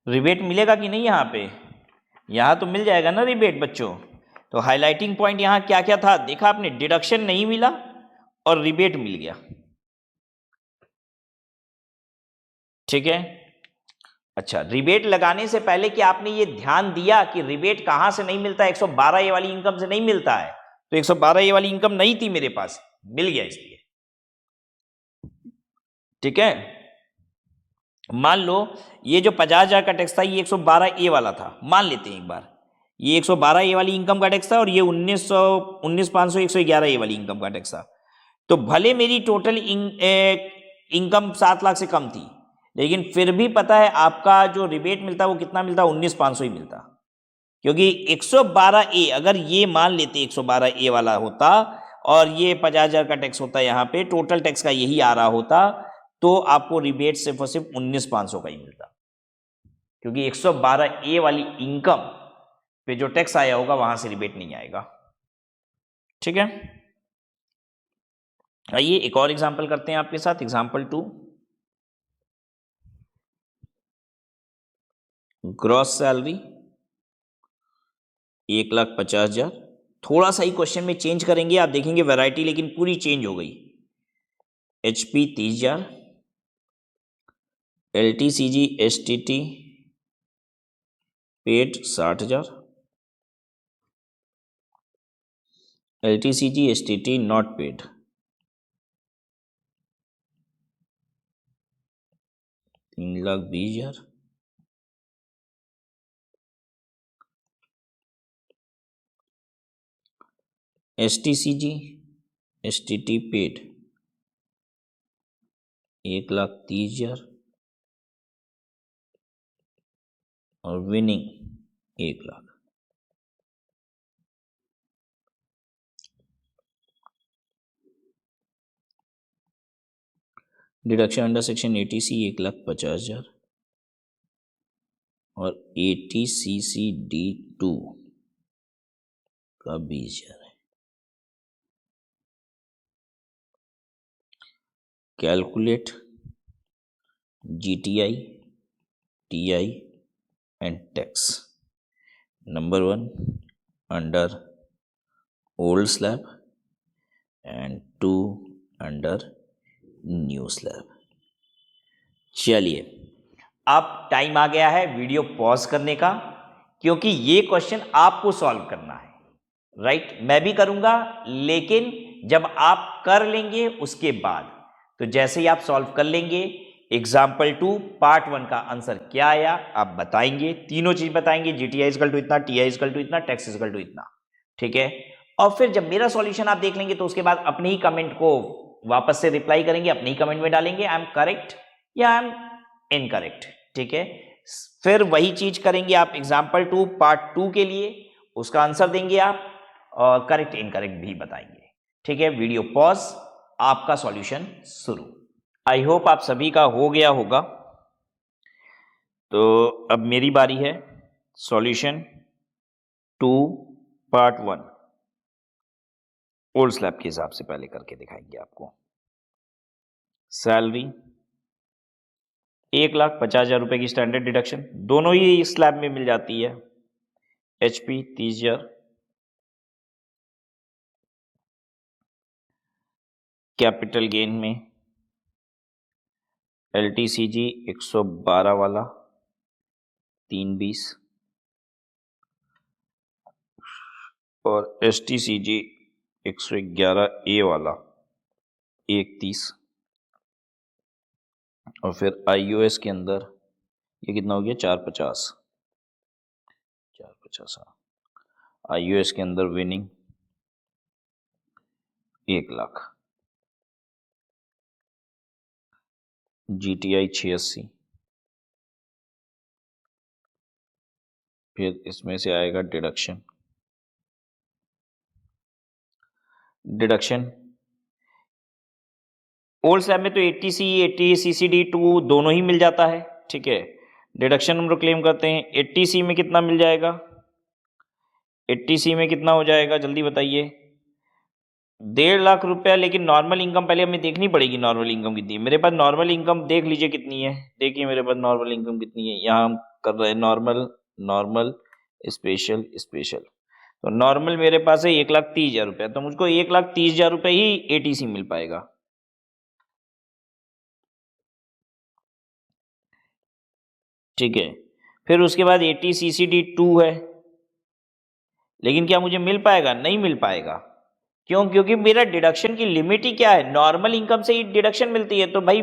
रिबेट मिलेगा कि नहीं यहाँ पे? यहाँ तो मिल जाएगा ना रिबेट बच्चों। तो हाईलाइटिंग पॉइंट यहाँ क्या क्या था देखा आपने? डिडक्शन नहीं मिला और रिबेट मिल गया। ठीक है, अच्छा, रिबेट लगाने से पहले क्या आपने ये ध्यान दिया कि रिबेट कहां से नहीं मिलता? 112A वाली इनकम से नहीं मिलता है, तो 112A वाली इनकम नहीं थी मेरे पास, मिल गया इसलिए। ठीक है, मान लो ये जो 50,000 का टैक्स था ये 112A वाला था, मान लेते हैं एक बार, ये 112A वाली इनकम का टैक्स था, और ये 19,500 111A वाली इनकम का टैक्स था। तो भले मेरी टोटल इनकम 7 लाख से कम थी, लेकिन फिर भी पता है आपका जो रिबेट मिलता वो कितना मिलता? 19,500 ही मिलता, क्योंकि 112A अगर ये मान लेते 112A वाला होता और ये 50,000 का टैक्स होता, यहाँ पे टोटल टैक्स का यही आ रहा होता, तो आपको रिबेट सिर्फ और सिर्फ 19,500 का ही मिलता, क्योंकि 112A वाली इनकम पे जो टैक्स आया होगा वहां से रिबेट नहीं आएगा। ठीक है, आइए एक और एग्जांपल करते हैं आपके साथ, एग्जांपल 2। Gross salary 1,50,000। थोड़ा सा ही क्वेश्चन में चेंज करेंगे, आप देखेंगे वैरायटी लेकिन पूरी चेंज हो गई। HP 30,000, LTCG STT paid 60,000, LTCG STT not paid 3,20,000, STCG STT paid 1,30,000 और winning 1,00,000। Deduction under section 80C 1,50,000 और 80CCD2 का 20,000 है। Calculate GTI TI and tax. Number 1 under old slab and 2 under new slab. चलिए, अब टाइम आ गया है वीडियो पॉज करने का, क्योंकि ये क्वेश्चन आपको सॉल्व करना है, राइट? मैं भी करूंगा, लेकिन जब आप कर लेंगे उसके बाद, तो जैसे ही आप सॉल्व कर लेंगे, एग्जाम्पल 2 पार्ट 1 का आंसर क्या आया आप बताएंगे, तीनों चीज बताएंगे, GTI इक्वल टू इतना, TI इक्वल टू इतना, टैक्स इक्वल टू इतना, ठीक है? और फिर जब मेरा सॉल्यूशन आप देख लेंगे तो उसके बाद अपने ही कमेंट को वापस से रिप्लाई करेंगे, अपने ही कमेंट में डालेंगे आई एम करेक्ट या आई एम इनकरेक्ट, ठीक है? फिर वही चीज करेंगे आप एग्जाम्पल 2 पार्ट 2 के लिए, उसका आंसर देंगे आप और करेक्ट इनकरेक्ट भी बताएंगे, ठीक है? वीडियो पॉज, आपका सॉल्यूशन शुरू। आई होप आप सभी का हो गया होगा। तो अब मेरी बारी है, सॉल्यूशन 2 पार्ट 1 ओल्ड स्लैब के हिसाब से पहले करके दिखाएंगे आपको। सैलरी 1,50,000 रुपए की स्टैंडर्ड डिडक्शन दोनों ही स्लैब में मिल जाती है। HP 30,000, कैपिटल गेन में LTCG 112 वाला 320 और STCG 111A वाला 130 और फिर IOS के अंदर ये कितना हो गया 450 IOS के अंदर विनिंग 1,00,000, GTI 86, फिर इसमें से आएगा डिडक्शन ओल्ड स्लैब में तो 80C 80CCD2 दोनों ही मिल जाता है, ठीक है? डिडक्शन हम लोग क्लेम करते हैं 80C में कितना मिल जाएगा, 80C में कितना हो जाएगा जल्दी बताइए, 1,50,000 रुपया। लेकिन नॉर्मल इनकम पहले हमें देखनी पड़ेगी, नॉर्मल इनकम कितनी है मेरे पास, नॉर्मल इनकम देख लीजिए कितनी है, देखिए मेरे पास नॉर्मल इनकम कितनी है, यहाँ हम कर रहे हैं नॉर्मल स्पेशल। तो नॉर्मल मेरे पास है 1,30,000 रुपया, तो मुझको 1,30,000 रुपये ही ATC मिल पाएगा, ठीक है? फिर उसके बाद 80CCD2 है, लेकिन क्या मुझे मिल पाएगा? नहीं मिल पाएगा। क्यों? क्योंकि मेरा डिडक्शन की लिमिट ही क्या है, नॉर्मल इनकम से ही डिडक्शन मिलती है। तो भाई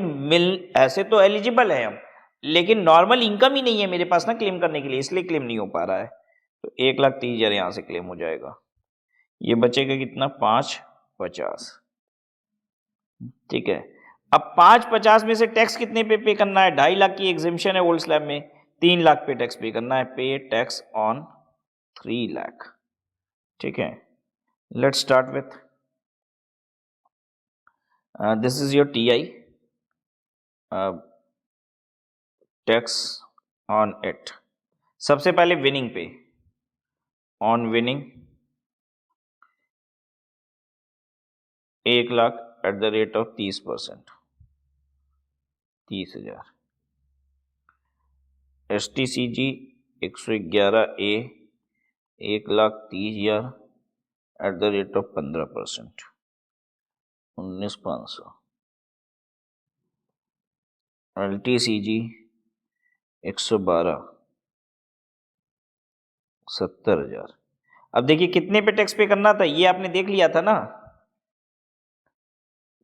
ऐसे तो एलिजिबल है हम, लेकिन नॉर्मल इनकम ही नहीं है मेरे पास ना क्लेम करने के लिए, इसलिए क्लेम नहीं हो पा रहा है। तो 1,30,000 यहां से क्लेम हो जाएगा, ये बचेगा कितना 550, ठीक है? अब 550 में से टैक्स कितने पे करना है, 2.5 लाख की एग्जेम्पशन है ओल्ड स्लैब में, 3 लाख पे टैक्स पे करना है, पे टैक्स ऑन 3 लाख, ठीक है? Let's start with this is your TI, tax on it। सबसे पहले विनिंग पे, on winning 1,00,000 eight the rate of 30%, 30,000। STCG 111A 1,30,000 eight the rate of 15%, 19,500। LTCG 112 70,000। अब देखिए कितने पे टैक्स पे करना था, ये आपने देख लिया था ना,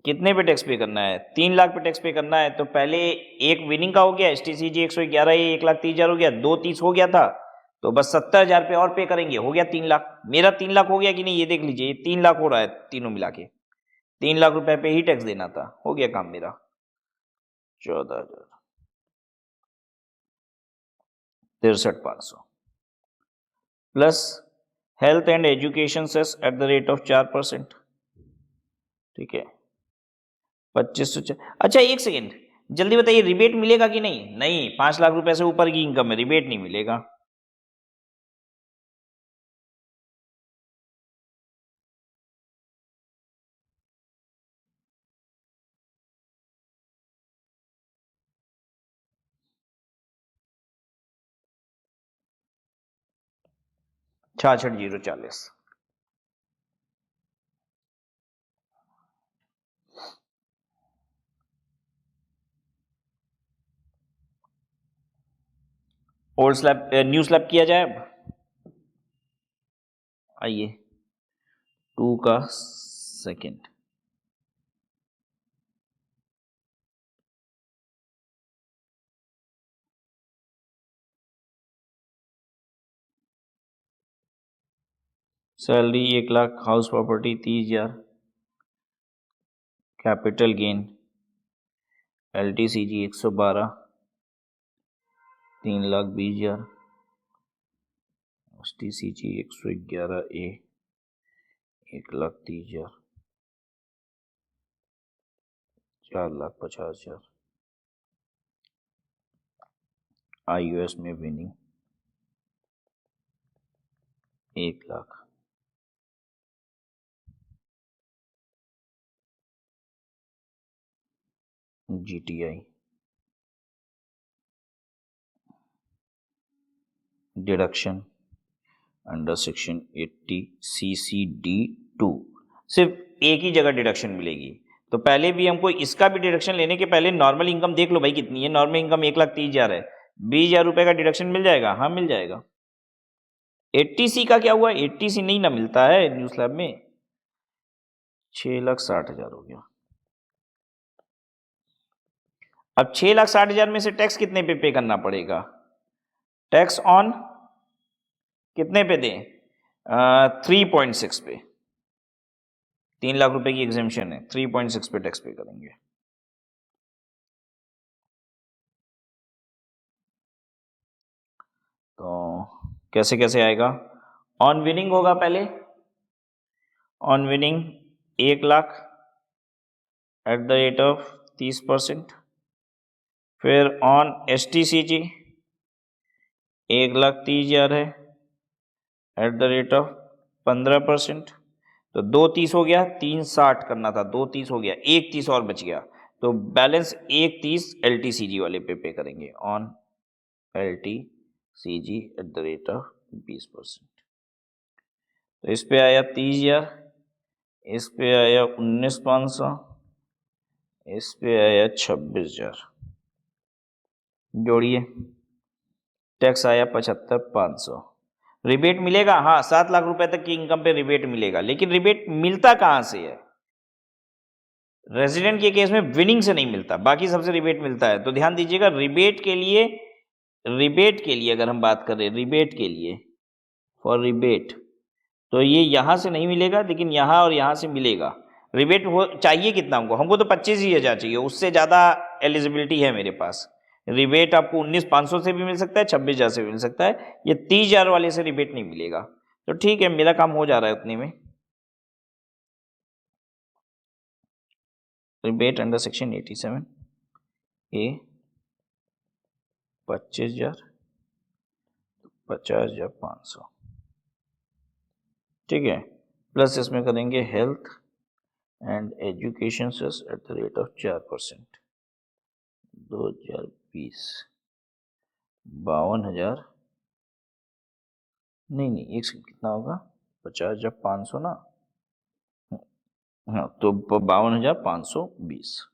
कितने पे टैक्स पे करना है, 3 लाख पे टैक्स पे करना है। तो पहले एक विनिंग का हो गया, STCG 111 1,30,000 हो गया, 2,30 हो गया था, तो बस 70,000 रुपये और पे करेंगे, हो गया 3 लाख। मेरा 3 लाख हो गया कि नहीं, ये देख लीजिए, ये 3 लाख हो रहा है तीनों मिला के। 3 लाख रुपए पे ही टैक्स देना था, हो गया काम मेरा। 14,63,500 plus health and education cess at the rate of 4%। ठीक है, 2500। अच्छा एक सेकेंड, जल्दी बताइए, रिबेट मिलेगा कि नहीं? नहीं, 5 लाख रुपए से ऊपर की इनकम में रिबेट नहीं मिलेगा। छाछठ 040। ओल्ड स्लैब न्यू स्लैब किया जाए अब। आइए 2 का second. Salary 1 lakh, house property 30,000, capital gain LTCG 112, 3,20,000, STCG 111A 1,30,000, 4,50,000, IUS में winning 1 lakh, GTI deduction under section 80 CCD2 सिर्फ एक ही जगह डिडक्शन मिलेगी। तो पहले भी हमको इसका भी डिडक्शन लेने के पहले नॉर्मल इनकम देख लो भाई कितनी है। नॉर्मल इनकम 1,30,000 है, 20,000 रुपए का डिडक्शन मिल जाएगा? हाँ मिल जाएगा। 80C का क्या हुआ? 80C नहीं ना मिलता है न्यू स्लैब में। 6,60,000 हो गया। अब 6,60,000 में से टैक्स कितने पे करना पड़ेगा? टैक्स ऑन कितने पे दें? 3.6 पे। 3 लाख रुपए की एग्जेम्पशन है, 3.6 पे टैक्स पे करेंगे। तो कैसे कैसे आएगा? ऑन विनिंग होगा पहले, on winning 1 lakh eight the rate of 30%। फिर ऑन STCG 1,30,000 है एट द रेट ऑफ 15%। तो 2,30 हो गया, 3,60 करना था, 2,30 हो गया, 1,30 और बच गया। तो बैलेंस 1,30 LTCG वाले पे करेंगे, on LTCG eight the rate of 20%। तो इस पे आया 30,000, इस पे आया 19,500, इस पे आया 26,000। जोड़िए, टैक्स आया 75,500। रिबेट मिलेगा? हाँ, 7 लाख रुपए तक की इनकम पे रिबेट मिलेगा, लेकिन रिबेट मिलता कहां से है? रेजिडेंट के केस में विनिंग से नहीं मिलता, बाकी सबसे रिबेट मिलता है। तो ध्यान दीजिएगा, रिबेट के लिए अगर हम बात करें, रिबेट के लिए, फॉर रिबेट, तो ये यहां से नहीं मिलेगा, लेकिन यहां और यहां से मिलेगा। रिबेट हो चाहिए कितना हमको तो 25,000 चाहिए, उससे ज्यादा एलिजिबिलिटी है मेरे पास। रिबेट आपको 19,500 से भी मिल सकता है, 26,000 से भी मिल सकता है, ये 30,000 वाले से रिबेट नहीं मिलेगा। तो ठीक है, मेरा काम हो जा रहा है उतने में। Rebate under section 87A 25,000, 50,500। ठीक है, प्लस इसमें करेंगे health and education cess at the rate of 4%। 2020 52,000, नहीं एक सेकंड, कितना होगा? 50,500 ना। हाँ, तो 52,520।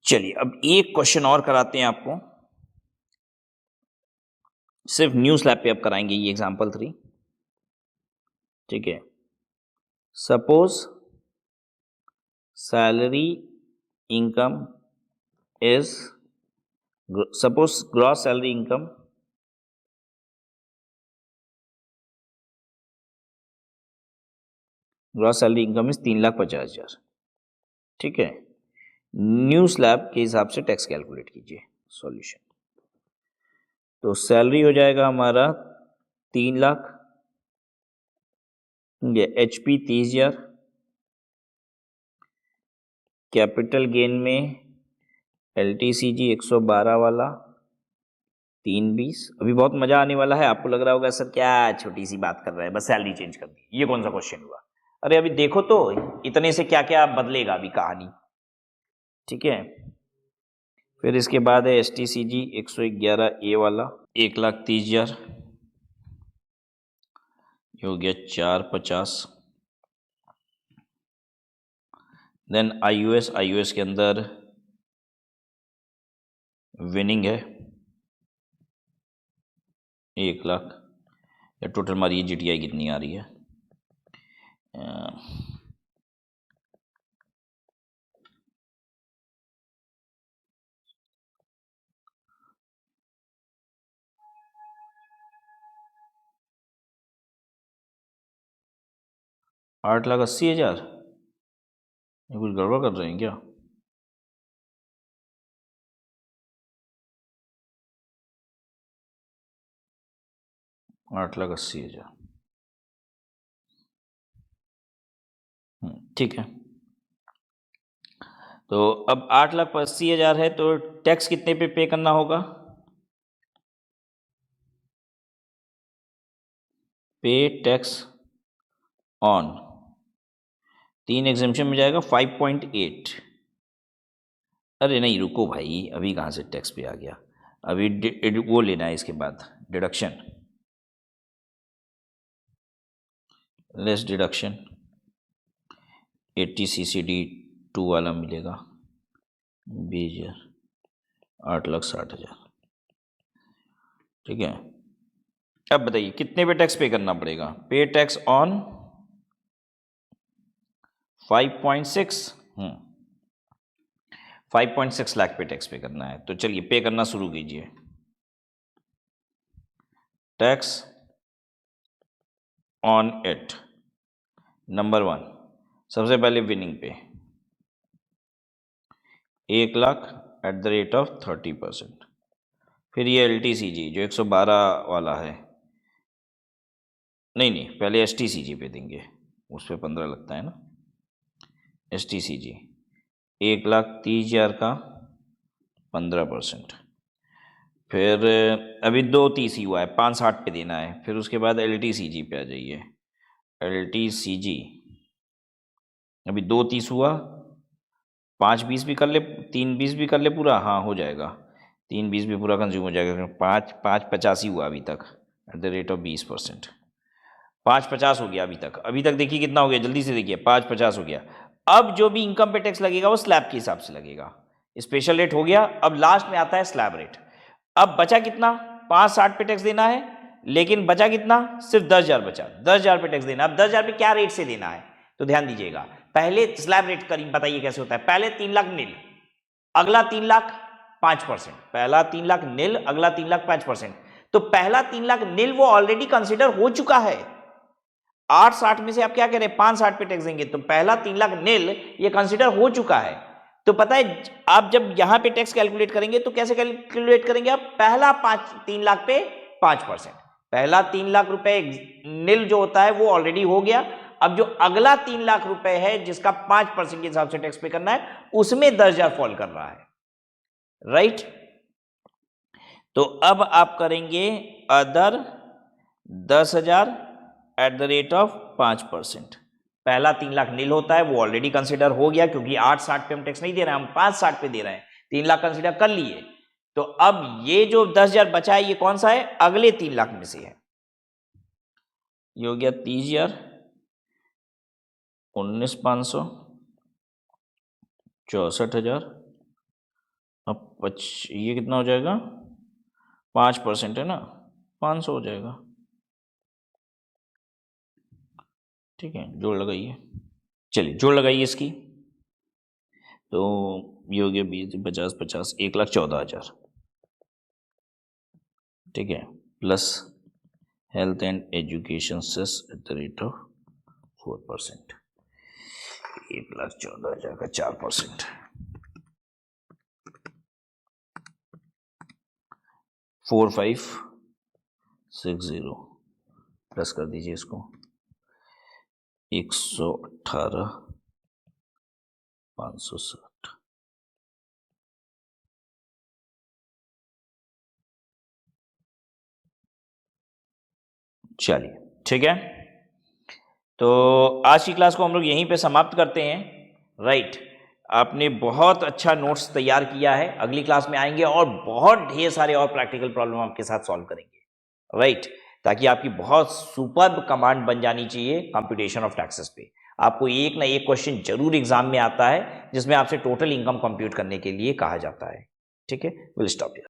चलिए अब एक क्वेश्चन और कराते हैं आपको, सिर्फ न्यू स्लैब पे अब कराएंगे ये एग्जाम्पल 3, ठीक है। Suppose salary income is, suppose gross salary income is 3,50,000, ठीक है। न्यू स्लैब के हिसाब से टैक्स कैलकुलेट कीजिए। सॉल्यूशन, तो सैलरी हो जाएगा हमारा 3,00,000, ये HP 30,000, कैपिटल गेन में LTCG 112 वाला 320। अभी बहुत मजा आने वाला है, आपको लग रहा होगा सर क्या छोटी सी बात कर रहा है, बस सैलरी चेंज कर दी, ये कौन सा क्वेश्चन हुआ। अरे अभी देखो तो इतने से क्या क्या बदलेगा अभी कहानी, ठीक है। फिर इसके बाद है STCG 111A वाला 1,30,000, ये हो गया 450। देन IUS के अंदर विनिंग है 1,00,000, या टोटल हमारी GTI कितनी आ रही है, 8,80,000। ये कुछ गड़बड़ कर रहे हैं क्या? 8,80,000, ठीक है। तो अब 8,80,000 है, तो टैक्स कितने पे पे करना होगा? पे टैक्स ऑन 3 एग्जेम्पशन में जाएगा 5.8। अरे नहीं रुको भाई, अभी कहाँ से टैक्स पे आ गया, अभी वो लेना है इसके बाद डिडक्शन, लेस डिडक्शन 80 CCD 2 वाला मिलेगा 20,000, 8,60,000, ठीक है। अब बताइए कितने पे टैक्स पे करना पड़ेगा? पे टैक्स ऑन 5.6, 5.6 लाख पे टैक्स पे करना है। तो चलिए पे करना शुरू कीजिए। टैक्स ऑन इट, नंबर 1, सबसे पहले विनिंग पे 1,00,000 एट द रेट ऑफ 30%। फिर ये LTCG जो 112 वाला है, नहीं पहले STCG पे देंगे, उस पर 15 लगता है ना। STCG 1,30,000 का 15%। फिर अभी 2,30 हुआ है, 5,60 पे देना है। फिर उसके बाद LTCG पे आ जाइए। LTCG अभी 2,30 हुआ, 5,20 भी कर ले, 3,20 भी कर ले पूरा, हाँ हो जाएगा। 3,20 भी पूरा कंज्यूम हो जाएगा, 5,85 हुआ अभी तक एट द रेट ऑफ 20%। 5,50 हो गया अभी तक देखिए कितना हो गया, जल्दी से देखिए 5,50 हो गया। अब जो भी इनकम पे टैक्स लगेगा वो स्लैब के हिसाब से लगेगा। स्पेशल रेट हो गया, अब लास्ट में आता है स्लैब रेट। अब बचा कितना? 5,60 पे टैक्स देना है, लेकिन बचा कितना? सिर्फ 10,000 बचा। 10,000 पे टैक्स देना। अब 10,000 पे क्या रेट से देना है तो ध्यान दीजिएगा। पहले स्लैब रेट करीब बताइए कैसे होता है। पहले 3,00,000 नील, अगला 3,00,000 5%। पहला 3,00,000 नील, अगला 3,00,000 5%। तो पहला 3,00,000 नील वो ऑलरेडी कंसिडर हो चुका है। 8,60 में से आप क्या कह रहे हैं? 5,60 पे टैक्स देंगे, तो पहला 3,00,000 नील ये कंसिडर हो चुका है। तो पता है आप जब यहां पे टैक्स कैलकुलेट करेंगे तो कैसे कैलकुलेट करेंगे आप? पहला 3,00,000 पे 5%, पहला 3,00,000 रुपए नील जो होता है वो ऑलरेडी हो गया। अब जो अगला 3,00,000 रुपए है जिसका 5% के हिसाब से टैक्स पे करना है, उसमें 10,000 फॉल कर रहा है, राइट। तो अब आप करेंगे other 10,000 eight the rate of 5%। पहला 3,00,000 नील होता है, वो ऑलरेडी कंसिडर हो गया क्योंकि 8,60 पे हम टैक्स नहीं दे रहे हैं, हम 5,60 पे दे रहे हैं। 3,00,000 कंसिडर कर लिए। तो अब ये जो 10,000 बचा है ये कौन सा है? अगले 3,00,000 में से है। ये हो गया 30,000, 19,500, 64,000, अब ये कितना हो जाएगा, 5% है ना, 500 हो जाएगा। ठीक है, जोड़ लगाइए, चलिए जोड़ लगाइए इसकी। तो ये हो गया 20, 50, 50, 1,14,000। ठीक है, plus health and education cess at the rate of 4%, 1,14,000 का 4%, 4560 प्लस कर दीजिए इसको, 118,560। चलिए ठीक है, तो आज की क्लास को हम लोग यहीं पे समाप्त करते हैं। राइट, आपने बहुत अच्छा नोट्स तैयार किया है, अगली क्लास में आएंगे और बहुत ढेर सारे और प्रैक्टिकल प्रॉब्लम आपके साथ सॉल्व करेंगे। राइट, ताकि आपकी बहुत सुपर्ब कमांड बन जानी चाहिए कंप्यूटेशन ऑफ टैक्सेस पे। आपको एक ना एक क्वेश्चन जरूर एग्जाम में आता है जिसमें आपसे टोटल इनकम कंप्यूट करने के लिए कहा जाता है। ठीक है, विल स्टॉप हियर।